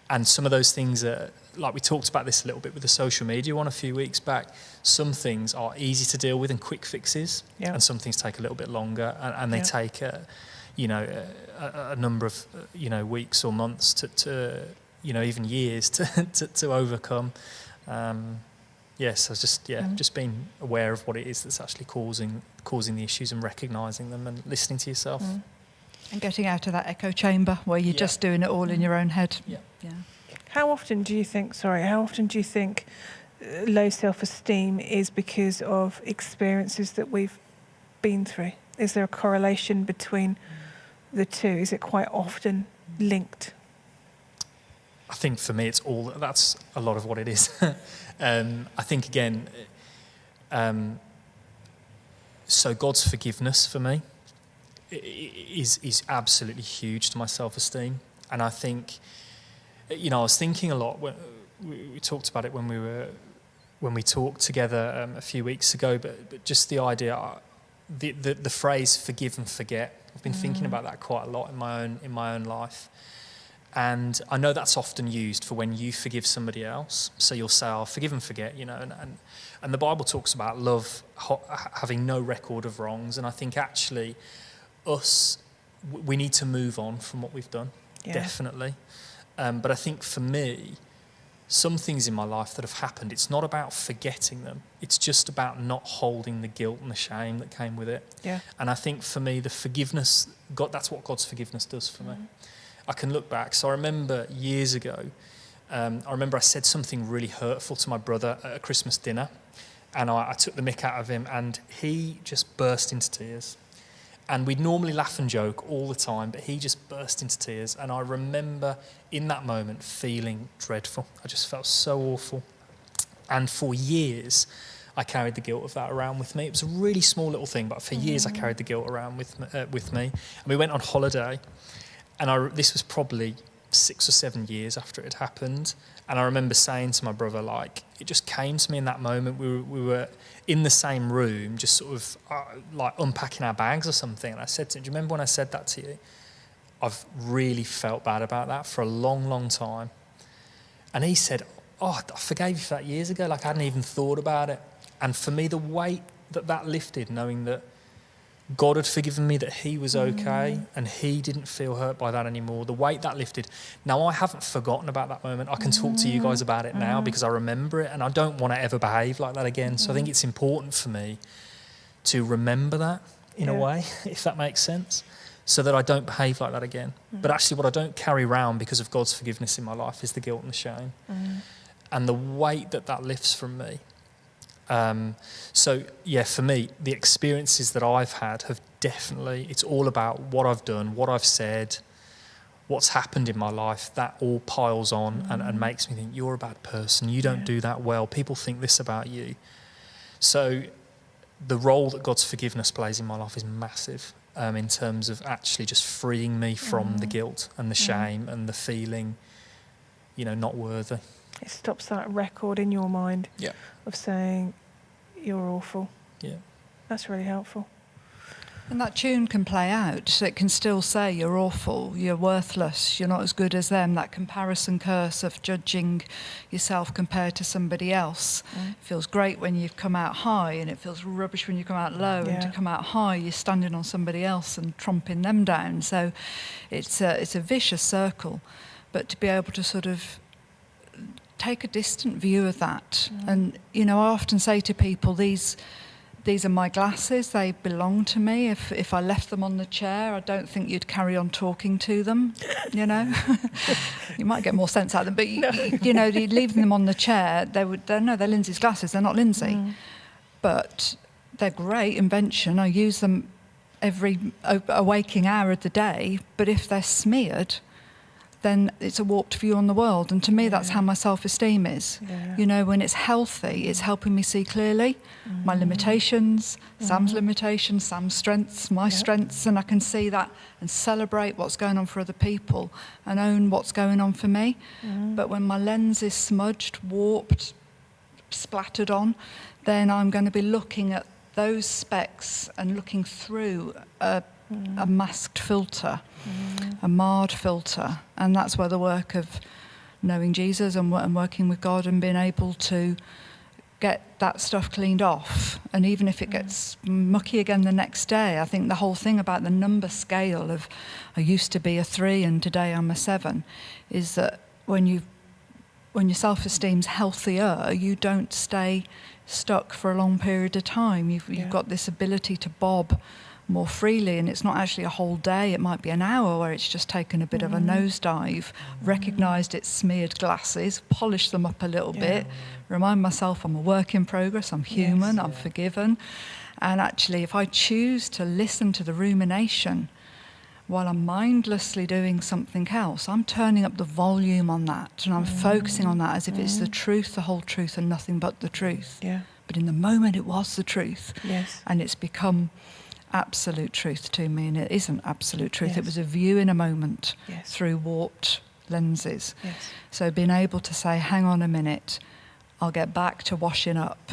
Speaker 3: And some of those things are, like we talked about this a little bit with the social media one a few weeks back, some things are easy to deal with and quick fixes, and some things take a little bit longer, and they take a number of weeks or months to even years to overcome. So just being aware of what it is that's actually causing the issues and recognising them and listening to yourself.
Speaker 2: And getting out of that echo chamber where you're just doing it all in your own head.
Speaker 1: How often do you think low self-esteem is because of experiences that we've been through? Is there a correlation between the two? Is it quite often linked?
Speaker 3: I think for me, that's a lot of what it is. I think, again, so God's forgiveness for me is absolutely huge to my self-esteem. And I think, I was thinking a lot, when we talked about it when we talked together a few weeks ago, but just the idea, the phrase forgive and forget, I've been thinking about that quite a lot in my own life. And I know that's often used for when you forgive somebody else. So you'll say, "I'll forgive and forget," and the Bible talks about love having no record of wrongs. And I think actually we need to move on from what we've done, definitely. But I think for me, some things in my life that have happened, it's not about forgetting them. It's just about not holding the guilt and the shame that came with it.
Speaker 1: Yeah.
Speaker 3: And I think for me, the forgiveness, that's what God's forgiveness does for me. I can look back. So I remember years ago, I said something really hurtful to my brother at a Christmas dinner, and I took the mick out of him, and he just burst into tears. And we'd normally laugh and joke all the time, but he just burst into tears. And I remember in that moment feeling dreadful. I just felt so awful. And for years, I carried the guilt of that around with me. It was a really small little thing, but for years I carried the guilt around with me. And we went on holiday. And this was probably 6 or 7 years after it had happened. And I remember saying to my brother, it just came to me in that moment. We were in the same room, just sort of unpacking our bags or something. And I said to him, "Do you remember when I said that to you? I've really felt bad about that for a long, long time." And he said, "Oh, I forgave you for that years ago. I hadn't even thought about it." And for me, the weight that lifted, knowing that God had forgiven me, that he was okay, and he didn't feel hurt by that anymore. The weight that lifted. Now, I haven't forgotten about that moment. I can talk to you guys about it now because I remember it, and I don't want to ever behave like that again. So I think it's important for me to remember that in a way, if that makes sense, so that I don't behave like that again. But actually what I don't carry around because of God's forgiveness in my life is the guilt and the shame. And the weight that lifts from me. For me, the experiences that I've had have definitely, it's all about what I've done, what I've said, what's happened in my life. That all piles on and makes me think, you're a bad person, you don't do that well, people think this about you. So the role that God's forgiveness plays in my life is massive, in terms of actually just freeing me from the guilt and the shame and the feeling, not worthy.
Speaker 1: It stops that record in your mind of saying you're awful.
Speaker 3: Yeah.
Speaker 1: That's really helpful.
Speaker 2: And that tune can play out. So it can still say you're awful, you're worthless, you're not as good as them. That comparison curse of judging yourself compared to somebody else. It feels great when you've come out high, and it feels rubbish when you come out low. And to come out high, you're standing on somebody else and tromping them down. So it's a vicious circle. But to be able to sort of take a distant view of that. And, I often say to people, these are my glasses, they belong to me. If I left them on the chair, I don't think you'd carry on talking to them, You might get more sense out of them, but, you leave them on the chair, they're Lyndsay's glasses, they're not Lyndsay. But they're great invention. I use them every waking hour of the day, but if they're smeared, then it's a warped view on the world. And to me, that's how my self-esteem is. When it's healthy, it's helping me see clearly my limitations, Sam's limitations, Sam's strengths, my strengths, and I can see that and celebrate what's going on for other people and own what's going on for me. But when my lens is smudged, warped, splattered on, then I'm going to be looking at those specks and looking through a masked filter, a marred filter. And that's where the work of knowing Jesus and working with God and being able to get that stuff cleaned off. And even if it gets mucky again the next day, I think the whole thing about the number scale of I used to be a 3 and today I'm a 7 is that when your self-esteem's healthier, you don't stay stuck for a long period of time. You've got this ability to bob more freely, and it's not actually a whole day, it might be an hour where it's just taken a bit of a nosedive, recognised its smeared glasses, polished them up a little bit, remind myself I'm a work in progress, I'm human, I'm forgiven. And actually, if I choose to listen to the rumination, while I'm mindlessly doing something else, I'm turning up the volume on that and I'm focusing on that as if it's the truth, the whole truth, and nothing but the truth.
Speaker 1: Yeah.
Speaker 2: But in the moment, it was the truth.
Speaker 1: Yes.
Speaker 2: And it's become absolute truth to me, and it isn't absolute truth.
Speaker 1: Yes.
Speaker 2: It was a view in a moment
Speaker 1: Yes.
Speaker 2: through warped lenses.
Speaker 1: Yes.
Speaker 2: So being able to say, hang on a minute, I'll get back to washing up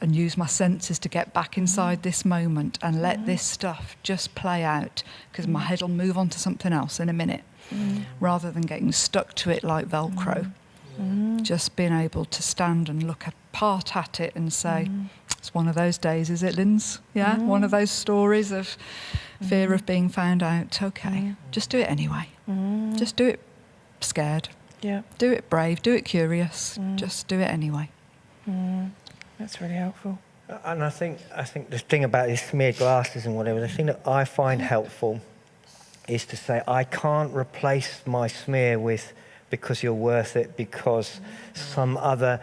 Speaker 2: and use my senses to get back inside this moment and let this stuff just play out, because my head will move on to something else in a minute, rather than getting stuck to it like Velcro. Just being able to stand and look apart at it and say, it's one of those days, is it, Linz? Yeah, one of those stories of fear of being found out. Okay, just do it anyway. Just do it scared.
Speaker 1: Yeah.
Speaker 2: Do it brave, do it curious. Just do it anyway.
Speaker 1: That's really helpful.
Speaker 4: And I think the thing about these smeared glasses and whatever, the thing that I find helpful is to say, I can't replace my smear with because you're worth it, because some other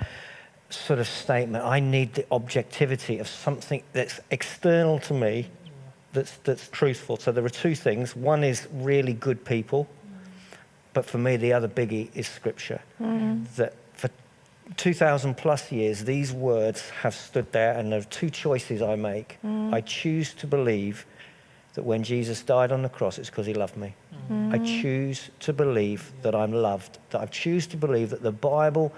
Speaker 4: sort of statement. I need the objectivity of something that's external to me, that's truthful. So there are two things. One is really good people, but for me the other biggie is Scripture. That for 2,000 plus years, these words have stood there, and there are two choices I make. I choose to believe that when Jesus died on the cross, it's because he loved me. I choose to believe that I'm loved. That I choose to believe that the Bible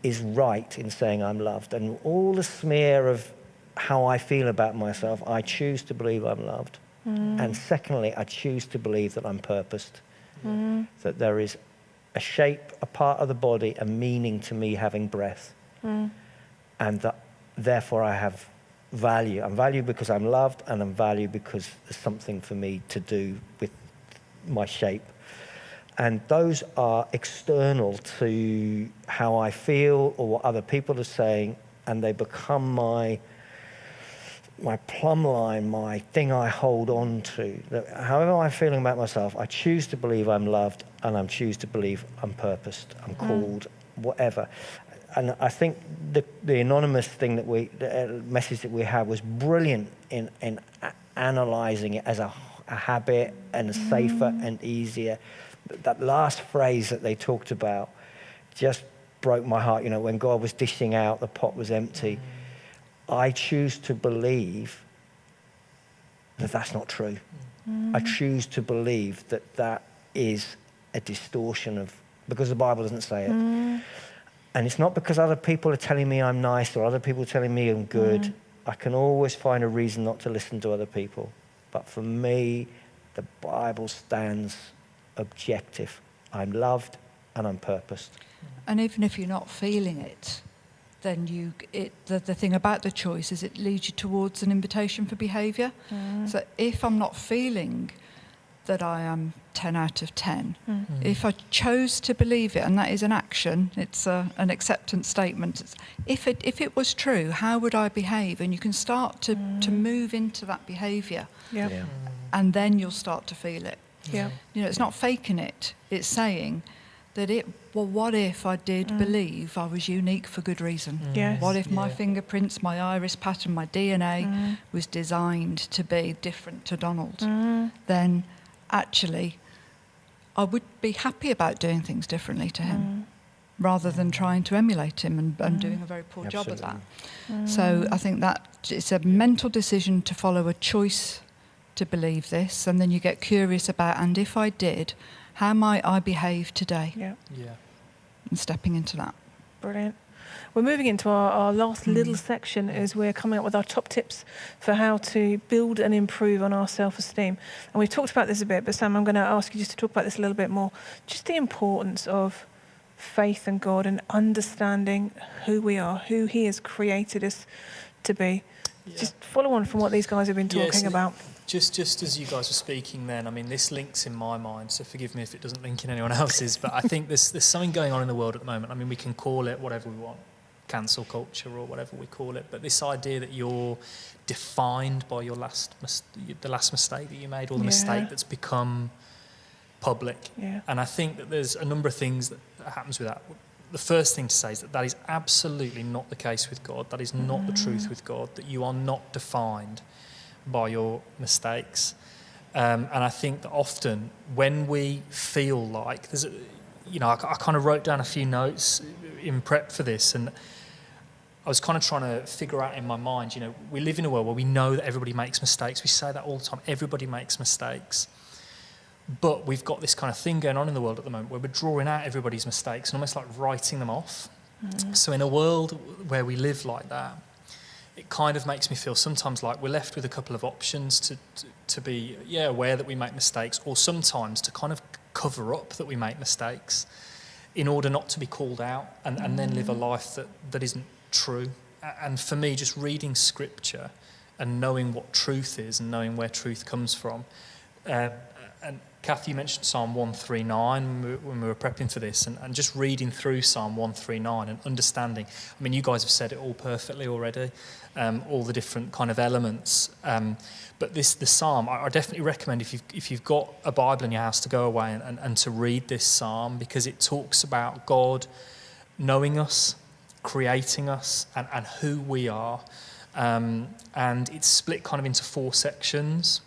Speaker 4: is right in saying I'm loved. And all the smear of how I feel about myself, I choose to believe I'm loved. And secondly, I choose to believe that I'm purposed. That there is a shape, a part of the body, a meaning to me having breath. And that therefore I have value. I'm valued because I'm loved, and I'm valued because there's something for me to do with my shape. And those are external to how I feel or what other people are saying, and they become my plumb line, my thing I hold on to. That however I'm feeling about myself, I choose to believe I'm loved, and I choose to believe I'm purposed, I'm called, whatever. And I think the anonymous thing the message that we had was brilliant in analysing it as a habit and safer and easier. That last phrase that they talked about just broke my heart. You know, when God was dishing out, the pot was empty. I choose to believe that that's not true. I choose to believe that that is a distortion of, because the Bible doesn't say it. And it's not because other people are telling me I'm nice or other people are telling me I'm good. I can always find a reason not to listen to other people. But for me, the Bible stands objective. I'm loved and I'm purposed.
Speaker 2: And even if you're not feeling it, then the thing about the choice is it leads you towards an invitation for behaviour. So if I'm not feeling that I am 10 out of 10, if I chose to believe it, and that is an action, it's an acceptance statement. If it was true, how would I behave? And you can start to move into that behaviour, and then you'll start to feel it.
Speaker 1: Yeah.
Speaker 2: You know, it's not faking it. It's saying that what if I did believe I was unique for good reason?
Speaker 1: Yes.
Speaker 2: What if my fingerprints, my iris pattern, my DNA was designed to be different to Donald? Then actually I would be happy about doing things differently to him, rather than trying to emulate him and doing a very poor job at that. So I think that it's a mental decision to follow a choice to believe this, and then you get curious about, and if I did, how might I behave today?
Speaker 1: Yeah.
Speaker 2: And stepping into that.
Speaker 1: Brilliant. We're moving into our last little section as we're coming up with our top tips for how to build and improve on our self-esteem. And we've talked about this a bit, but Sam, I'm going to ask you just to talk about this a little bit more. Just the importance of faith in God and understanding who we are, who he has created us to be. Just follow on from what these guys have been talking about.
Speaker 3: Just as you guys were speaking then, I mean, this links in my mind, so forgive me if it doesn't link in anyone else's, but I think there's something going on in the world at the moment. I mean, we can call it whatever we want, cancel culture or whatever we call it, but this idea that you're defined by the last mistake that you made, or the mistake that's become public.
Speaker 1: Yeah.
Speaker 3: And I think that there's a number of things that happens with that. The first thing to say is that is absolutely not the case with God. That is not the truth with God, that you are not defined by your mistakes. And I think that often when we feel like there's, I kind of wrote down a few notes in prep for this, and I was kind of trying to figure out in my mind, we live in a world where we know that everybody makes mistakes. We say that all the time. Everybody makes mistakes. But we've got this kind of thing going on in the world at the moment where we're drawing out everybody's mistakes and almost like writing them off. So in a world where we live like that, it kind of makes me feel sometimes like we're left with a couple of options to be aware that we make mistakes, or sometimes to kind of cover up that we make mistakes in order not to be called out and then live a life that isn't true. And for me, just reading scripture and knowing what truth is and knowing where truth comes from. And Cath, you mentioned Psalm 139 when we were prepping for this, and just reading through Psalm 139 and understanding. I mean, you guys have said it all perfectly already, all the different kind of elements. But the Psalm, I definitely recommend if you've got a Bible in your house to go away and to read this Psalm, because it talks about God knowing us, creating us, and who we are. And it's split kind of into 4 sections.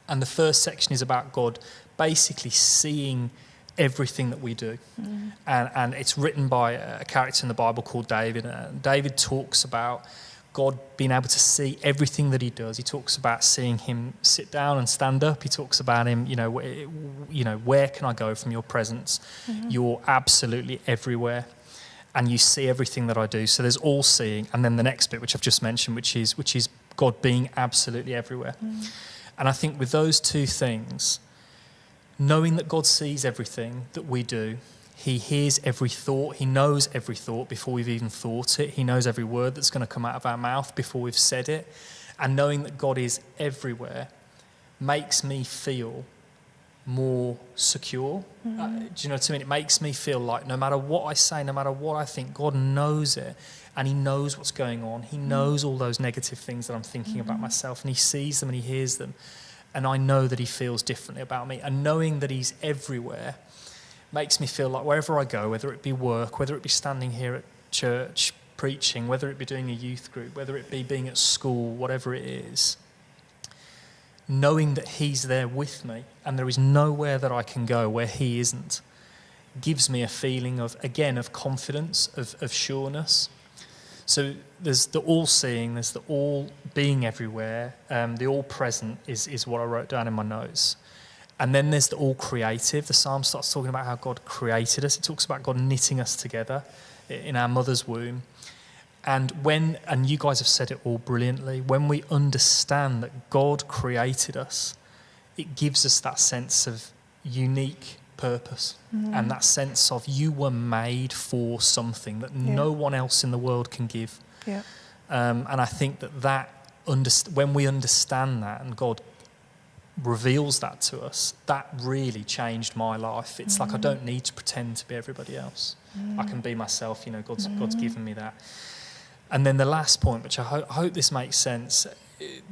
Speaker 3: And the first section is about God basically seeing everything that we do. And it's written by a character in the Bible called David. And David talks about God being able to see everything that he does. He talks about seeing him sit down and stand up. He talks about him, where can I go from your presence? You're absolutely everywhere. And you see everything that I do. So there's all seeing. And then the next bit, which I've just mentioned, which is God being absolutely everywhere. And I think with those 2 things, knowing that God sees everything that we do, he hears every thought, he knows every thought before we've even thought it, he knows every word that's going to come out of our mouth before we've said it, and knowing that God is everywhere makes me feel more secure. Do you know what I mean? It makes me feel like no matter what I say, no matter what I think, God knows it, and he knows what's going on. He knows all those negative things that I'm thinking about myself, and he sees them and he hears them, and I know that he feels differently about me. And knowing that he's everywhere makes me feel like wherever I go, whether it be work, whether it be standing here at church preaching, whether it be doing a youth group, whether it be being at school, whatever it is, knowing that he's there with me and there is nowhere that I can go where he isn't, gives me a feeling of confidence, of sureness. So there's the all-seeing, there's the all-being everywhere, the all-present is what I wrote down in my notes. And then there's the all-creative. The psalm starts talking about how God created us. It talks about God knitting us together in our mother's womb. And you guys have said it all brilliantly, when we understand that God created us, it gives us that sense of unique purpose and that sense of you were made for something that no one else in the world can give. And I think when we understand that and God reveals that to us, that really changed my life. It's like I don't need to pretend to be everybody else. I can be myself. God's given me that. And then the last point, which I hope this makes sense,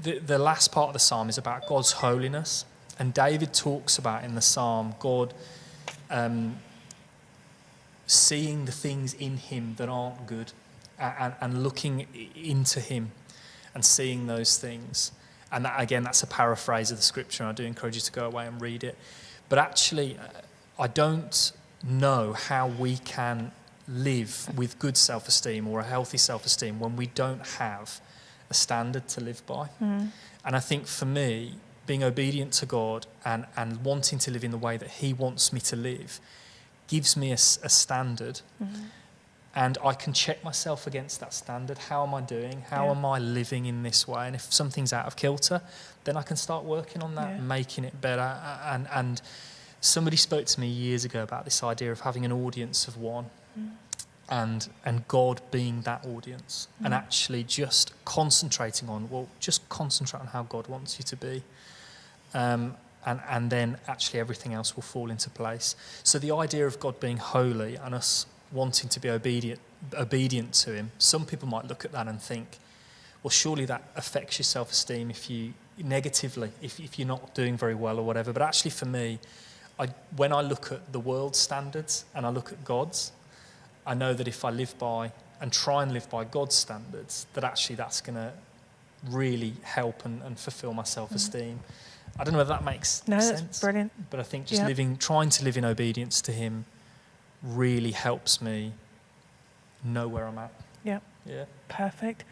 Speaker 3: the last part of the psalm is about God's holiness. And David talks about in the psalm God seeing the things in him that aren't good and looking into him and seeing those things. And that, again, that's a paraphrase of the scripture, and I do encourage you to go away and read it. But actually, I don't know how we can live with good self-esteem or a healthy self-esteem when we don't have a standard to live by. And I think for me, being obedient to God and wanting to live in the way that he wants me to live gives me a standard. And I can check myself against that standard. How am I doing? How am I living in this way? And if something's out of kilter, then I can start working on that and making it better. And somebody spoke to me years ago about this idea of having an audience of one and God being that audience and actually just concentrating on, just concentrate on how God wants you to be. And then actually everything else will fall into place. So the idea of God being holy and us wanting to be obedient to him, some people might look at that and think, well, surely that affects your self-esteem if you're not doing very well or whatever. But actually for me, when I look at the world's standards and I look at God's, I know that if I live by and try and live by God's standards, that actually that's going to really help and fulfill my self-esteem. I don't know whether that makes
Speaker 1: No,
Speaker 3: sense.
Speaker 1: that's brilliant.
Speaker 3: But I think just
Speaker 1: Yeah.
Speaker 3: trying to live in obedience to him really helps me know where I'm at.
Speaker 1: Yeah.
Speaker 3: Yeah.
Speaker 1: Perfect.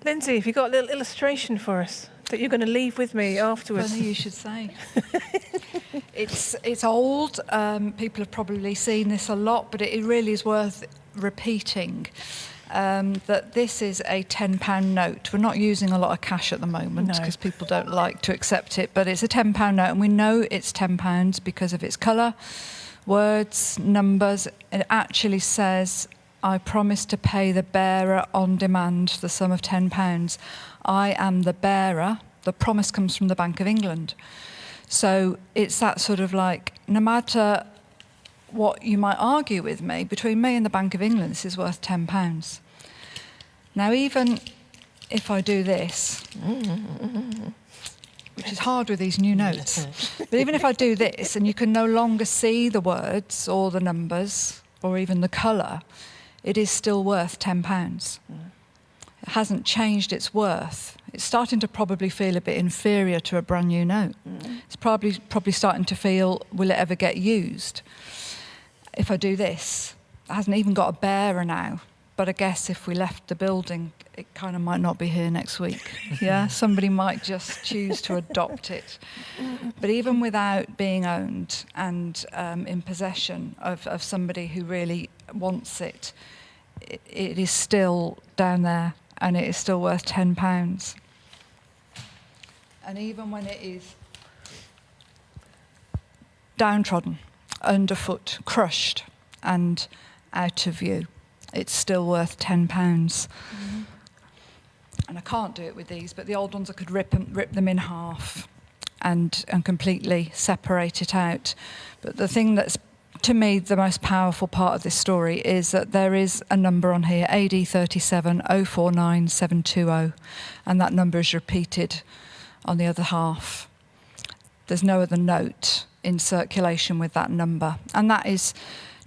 Speaker 1: Lyndsay, have you got a little illustration for us that you're going to leave with me afterwards?
Speaker 2: Funny you should say. It's old. People have probably seen this a lot, but it really is worth repeating. That this is a £10 note. We're not using a lot of cash at the moment
Speaker 1: No.
Speaker 2: because people don't like to accept it, but it's a £10 note, and we know it's £10 because of its colour, words, numbers. It actually says, I promise to pay the bearer on demand the sum of £10. I am the bearer. The promise comes from the Bank of England. So it's that sort of like, no matter what you might argue with me, between me and the Bank of England, this is worth £10. Now, even if I do this, which is hard with these new notes, but even if I do this and you can no longer see the words or the numbers or even the colour, it is still worth £10. It hasn't changed its worth. It's starting to probably feel a bit inferior to a brand new note. It's probably starting to feel, will it ever get used? If I do this, it hasn't even got a bearer now. But I guess if we left the building, it kind of might not be here next week. Yeah, somebody might just choose to adopt it. But even without being owned and in possession of somebody who really wants it, it is still down there, and it is still worth £10. And even when it is downtrodden, underfoot, crushed, and out of view, it's still worth £10. And I can't do it with these, but the old ones I could rip them in half and completely separate it out. But the thing that's, to me, the most powerful part of this story is that there is a number on here, AD 37 049 720, and that number is repeated on the other half. There's no other note in circulation with that number. And that is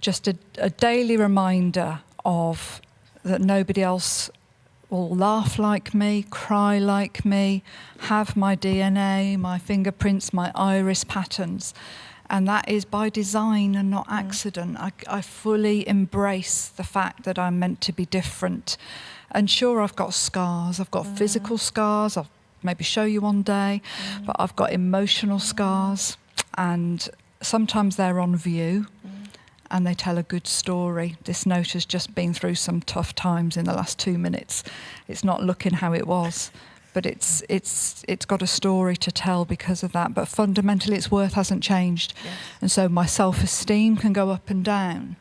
Speaker 2: just a daily reminder of that nobody else will laugh like me, cry like me, have my DNA, my fingerprints, my iris patterns. And that is by design and not accident. I fully embrace the fact that I'm meant to be different. And sure, I've got scars. I've got physical scars. I'll maybe show you one day. But I've got emotional scars. And sometimes they're on view. And they tell a good story. This note has just been through some tough times in the last 2 minutes. It's not looking how it was. But it's got a story to tell because of that. But fundamentally, its worth hasn't changed.
Speaker 1: Yes.
Speaker 2: And so my self-esteem can go up and down.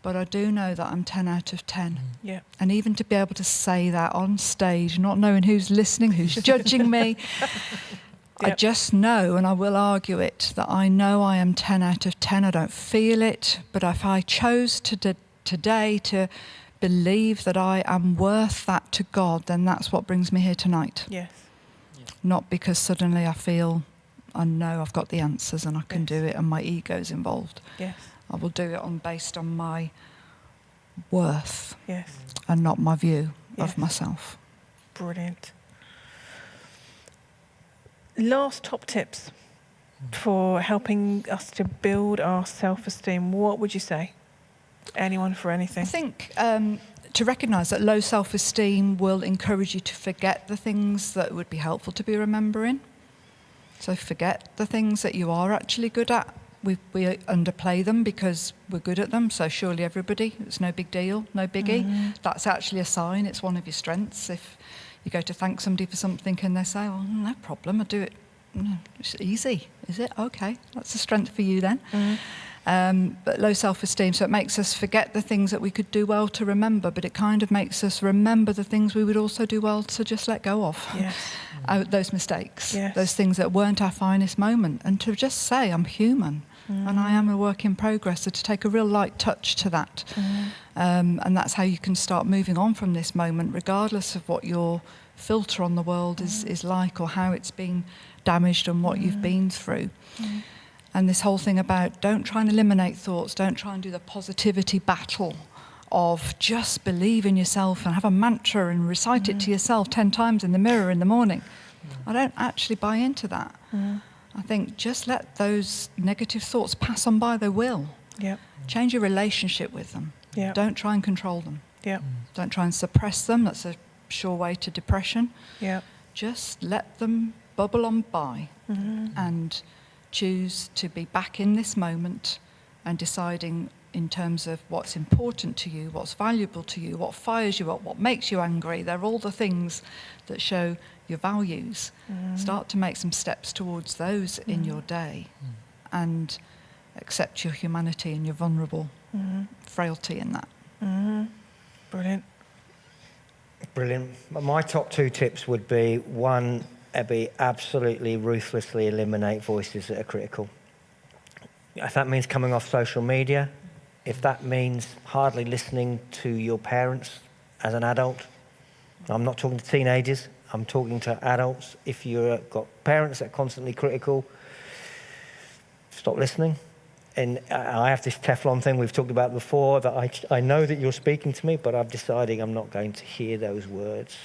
Speaker 2: But I do know that I'm 10 out of 10.
Speaker 1: Yeah.
Speaker 2: And even to be able to say that on stage, not knowing who's listening, who's judging me, I just know, and I will argue it, that I know I am 10 out of 10. I don't feel it. But if I chose today to believe that I am worth that to God, then that's what brings me here tonight.
Speaker 1: Yes.
Speaker 2: Not because suddenly I know I've got the answers and I can do it and my ego's involved.
Speaker 1: Yes.
Speaker 2: I will do it based on my worth
Speaker 1: Yes.
Speaker 2: and not my view
Speaker 1: Yes.
Speaker 2: of myself.
Speaker 1: Brilliant. Last top tips for helping us to build our self-esteem. What would you say? Anyone for anything?
Speaker 2: I think to recognise that low self-esteem will encourage you to forget the things that would be helpful to be remembering. So forget the things that you are actually good at. We underplay them because we're good at them, so surely everybody, it's no big deal, no biggie. That's actually a sign, it's one of your strengths. If you go to thank somebody for something and they say, well, no problem, I do it. It's easy, is it? Okay, that's a strength for you then. But low self-esteem, so it makes us forget the things that we could do well to remember, but it kind of makes us remember the things we would also do well to just let go of.
Speaker 1: Yes.
Speaker 2: Those mistakes,
Speaker 1: Yes.
Speaker 2: those things that weren't our finest moment, and to just say, I'm human, and I am a work in progress, so to take a real light touch to that. And that's how you can start moving on from this moment, regardless of what your filter on the world is like, or how it's been damaged and what you've been through. And this whole thing about don't try and eliminate thoughts, don't try and do the positivity battle of just believe in yourself and have a mantra and recite it to yourself 10 times in the mirror in the morning. I don't actually buy into that. I think just let those negative thoughts pass on by. They will.
Speaker 1: Yeah.
Speaker 2: Change your relationship with them.
Speaker 1: Yeah.
Speaker 2: Don't try and control them.
Speaker 1: Yeah.
Speaker 2: Don't try and suppress them. That's a sure way to depression.
Speaker 1: Yeah.
Speaker 2: Just let them bubble on by and choose to be back in this moment and deciding in terms of what's important to you, what's valuable to you, what fires you up, what makes you angry. They're all the things that show your values. Start to make some steps towards those in your day and accept your humanity and your vulnerable frailty in that.
Speaker 1: Brilliant.
Speaker 4: Brilliant. My top 2 tips would be, one, be absolutely ruthlessly eliminate voices that are critical. If that means coming off social media, if that means hardly listening to your parents as an adult, I'm not talking to teenagers, I'm talking to adults. If you've got parents that are constantly critical, stop listening. And I have this Teflon thing we've talked about before, that I know that you're speaking to me, but I'm deciding I'm not going to hear those words.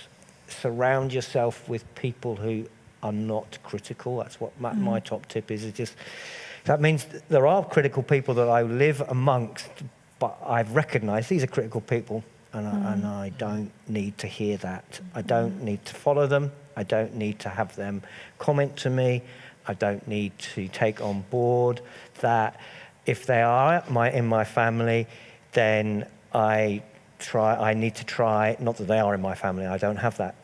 Speaker 4: Surround yourself with people who are not critical. That's what my top tip is. That means there are critical people that I live amongst, but I've recognised these are critical people, and I don't need to hear that. I don't need to follow them. I don't need to have them comment to me. I don't need to take on board that. If they are in my family, then I need to try, not that they are in my family, I don't have that,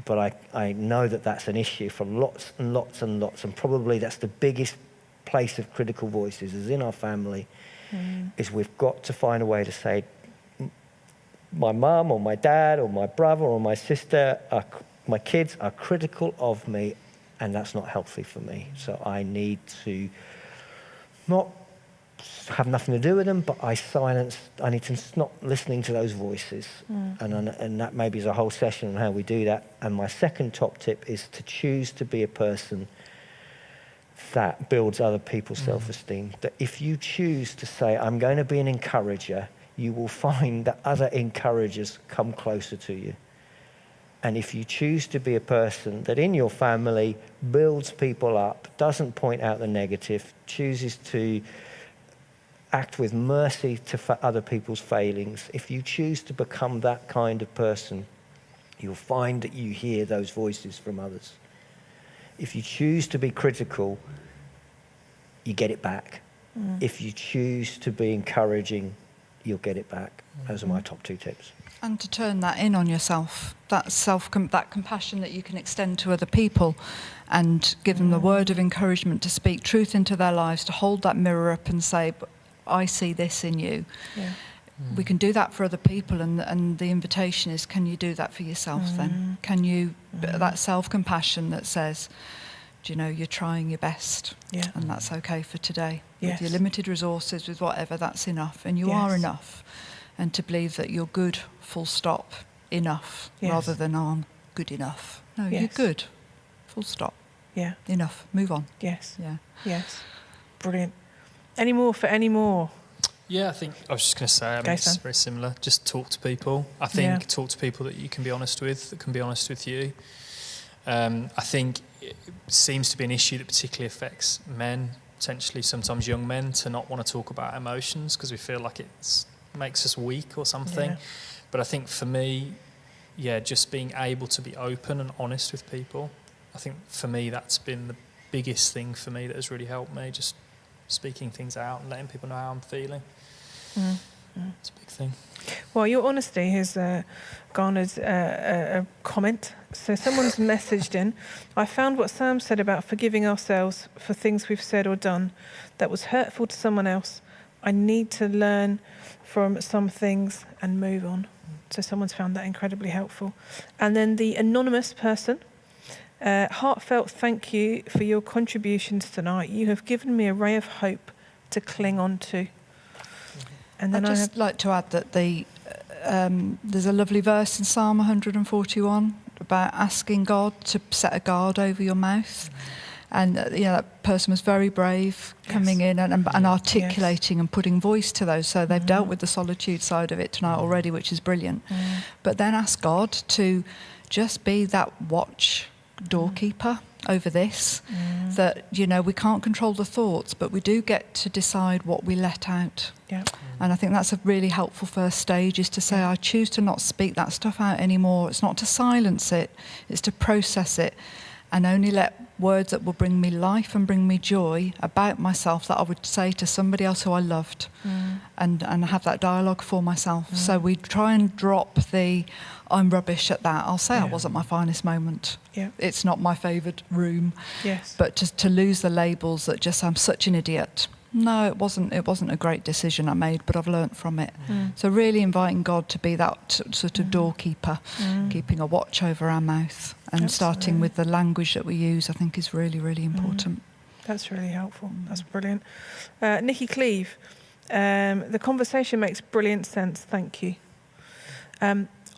Speaker 4: but I know that that's an issue for lots and lots and lots, and probably that's the biggest place of critical voices is in our family, is we've got to find a way to say, my mum or my dad or my brother or my sister, my kids are critical of me, and that's not healthy for me. So I need to not have nothing to do with them, but I need to stop listening to those voices. And that maybe is a whole session on how we do that. And my second top tip is to choose to be a person that builds other people's self-esteem. That if you choose to say, I'm going to be an encourager, you will find that other encouragers come closer to you. And if you choose to be a person that in your family builds people up, doesn't point out the negative, chooses to act with mercy to other people's failings, if you choose to become that kind of person, you'll find that you hear those voices from others. If you choose to be critical, you get it back. If you choose to be encouraging, you'll get it back. Those are my top 2 tips.
Speaker 2: And to turn that in on yourself, that compassion that you can extend to other people and give them the word of encouragement to speak truth into their lives, to hold that mirror up and say, I see this in you. Yeah. We can do that for other people, and the invitation is, can you do that for yourself then? Can you, that self-compassion that says, do you know, you're trying your best, and that's okay for today. With your limited resources, with whatever, that's enough, and you are enough. And to believe that you're good, full stop, enough, rather than I'm good enough. No, you're good, full stop. Yeah. Enough, move on.
Speaker 1: Yes.
Speaker 2: Yeah.
Speaker 1: Yes. Brilliant. Any more for any more?
Speaker 3: Yeah, I was just going to say, it's very similar. Just talk to people. I think talk to people that you can be honest with, that can be honest with you. I think it seems to be an issue that particularly affects men, potentially sometimes young men, to not want to talk about emotions because we feel like it makes us weak or something. Yeah. But I think for me, just being able to be open and honest with people, I think for me that's been the biggest thing for me that has really helped me, just speaking things out and letting people know how I'm feeling. It's a big thing.
Speaker 1: Well, your honesty has garnered a comment. So someone's messaged in, I found what Sam said about forgiving ourselves for things we've said or done that was hurtful to someone else. I need to learn from some things and move on. So someone's found that incredibly helpful. And then the anonymous person, heartfelt thank you for your contributions tonight. You have given me a ray of hope to cling on to. And then
Speaker 2: I'd just like to add that there's a lovely verse in Psalm 141 about asking God to set a guard over your mouth. And that person was very brave coming in and articulating and putting voice to those. So they've dealt with the solitude side of it tonight already, which is brilliant. But then ask God to just be that watch doorkeeper over this, that, we can't control the thoughts, but we do get to decide what we let out.
Speaker 1: Yeah.
Speaker 2: And I think that's a really helpful first stage, is to say, I choose to not speak that stuff out anymore. It's not to silence it, it's to process it, and only let words that will bring me life and bring me joy about myself that I would say to somebody else who I loved, and have that dialogue for myself. So we try and drop the I'm rubbish at that. I'll say I wasn't my finest moment.
Speaker 1: Yeah.
Speaker 2: It's not my favoured room.
Speaker 1: Yes.
Speaker 2: But to lose the labels that just I'm such an idiot. No, it wasn't a great decision I made, but I've learnt from it. So really inviting God to be that sort of doorkeeper, keeping a watch over our mouth, and starting with the language that we use, I think is really, really important.
Speaker 1: That's really helpful. That's brilliant. Nikki Cleave, the conversation makes brilliant sense. Thank you.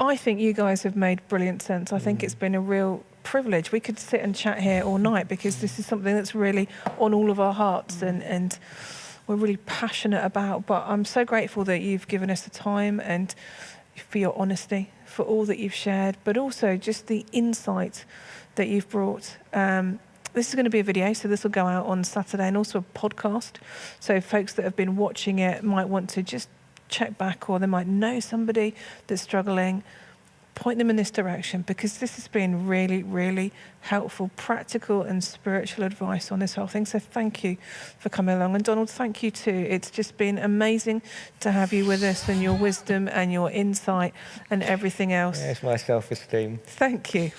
Speaker 1: I think you guys have made brilliant sense. I think it's been a real privilege. We could sit and chat here all night, because this is something that's really on all of our hearts, and we're really passionate about. But I'm so grateful that you've given us the time, and for your honesty, for all that you've shared, but also just the insight that you've brought. This is going to be a video, so this will go out on Saturday, and also a podcast. So folks that have been watching it might want to just check back, or they might know somebody that's struggling. Point them in this direction, because this has been really, really helpful, practical and spiritual advice on this whole thing. So thank you for coming along. And Donald, thank you too. It's just been amazing to have you with us, and your wisdom and your insight and everything else.
Speaker 4: Yeah, it's my self-esteem.
Speaker 1: Thank you.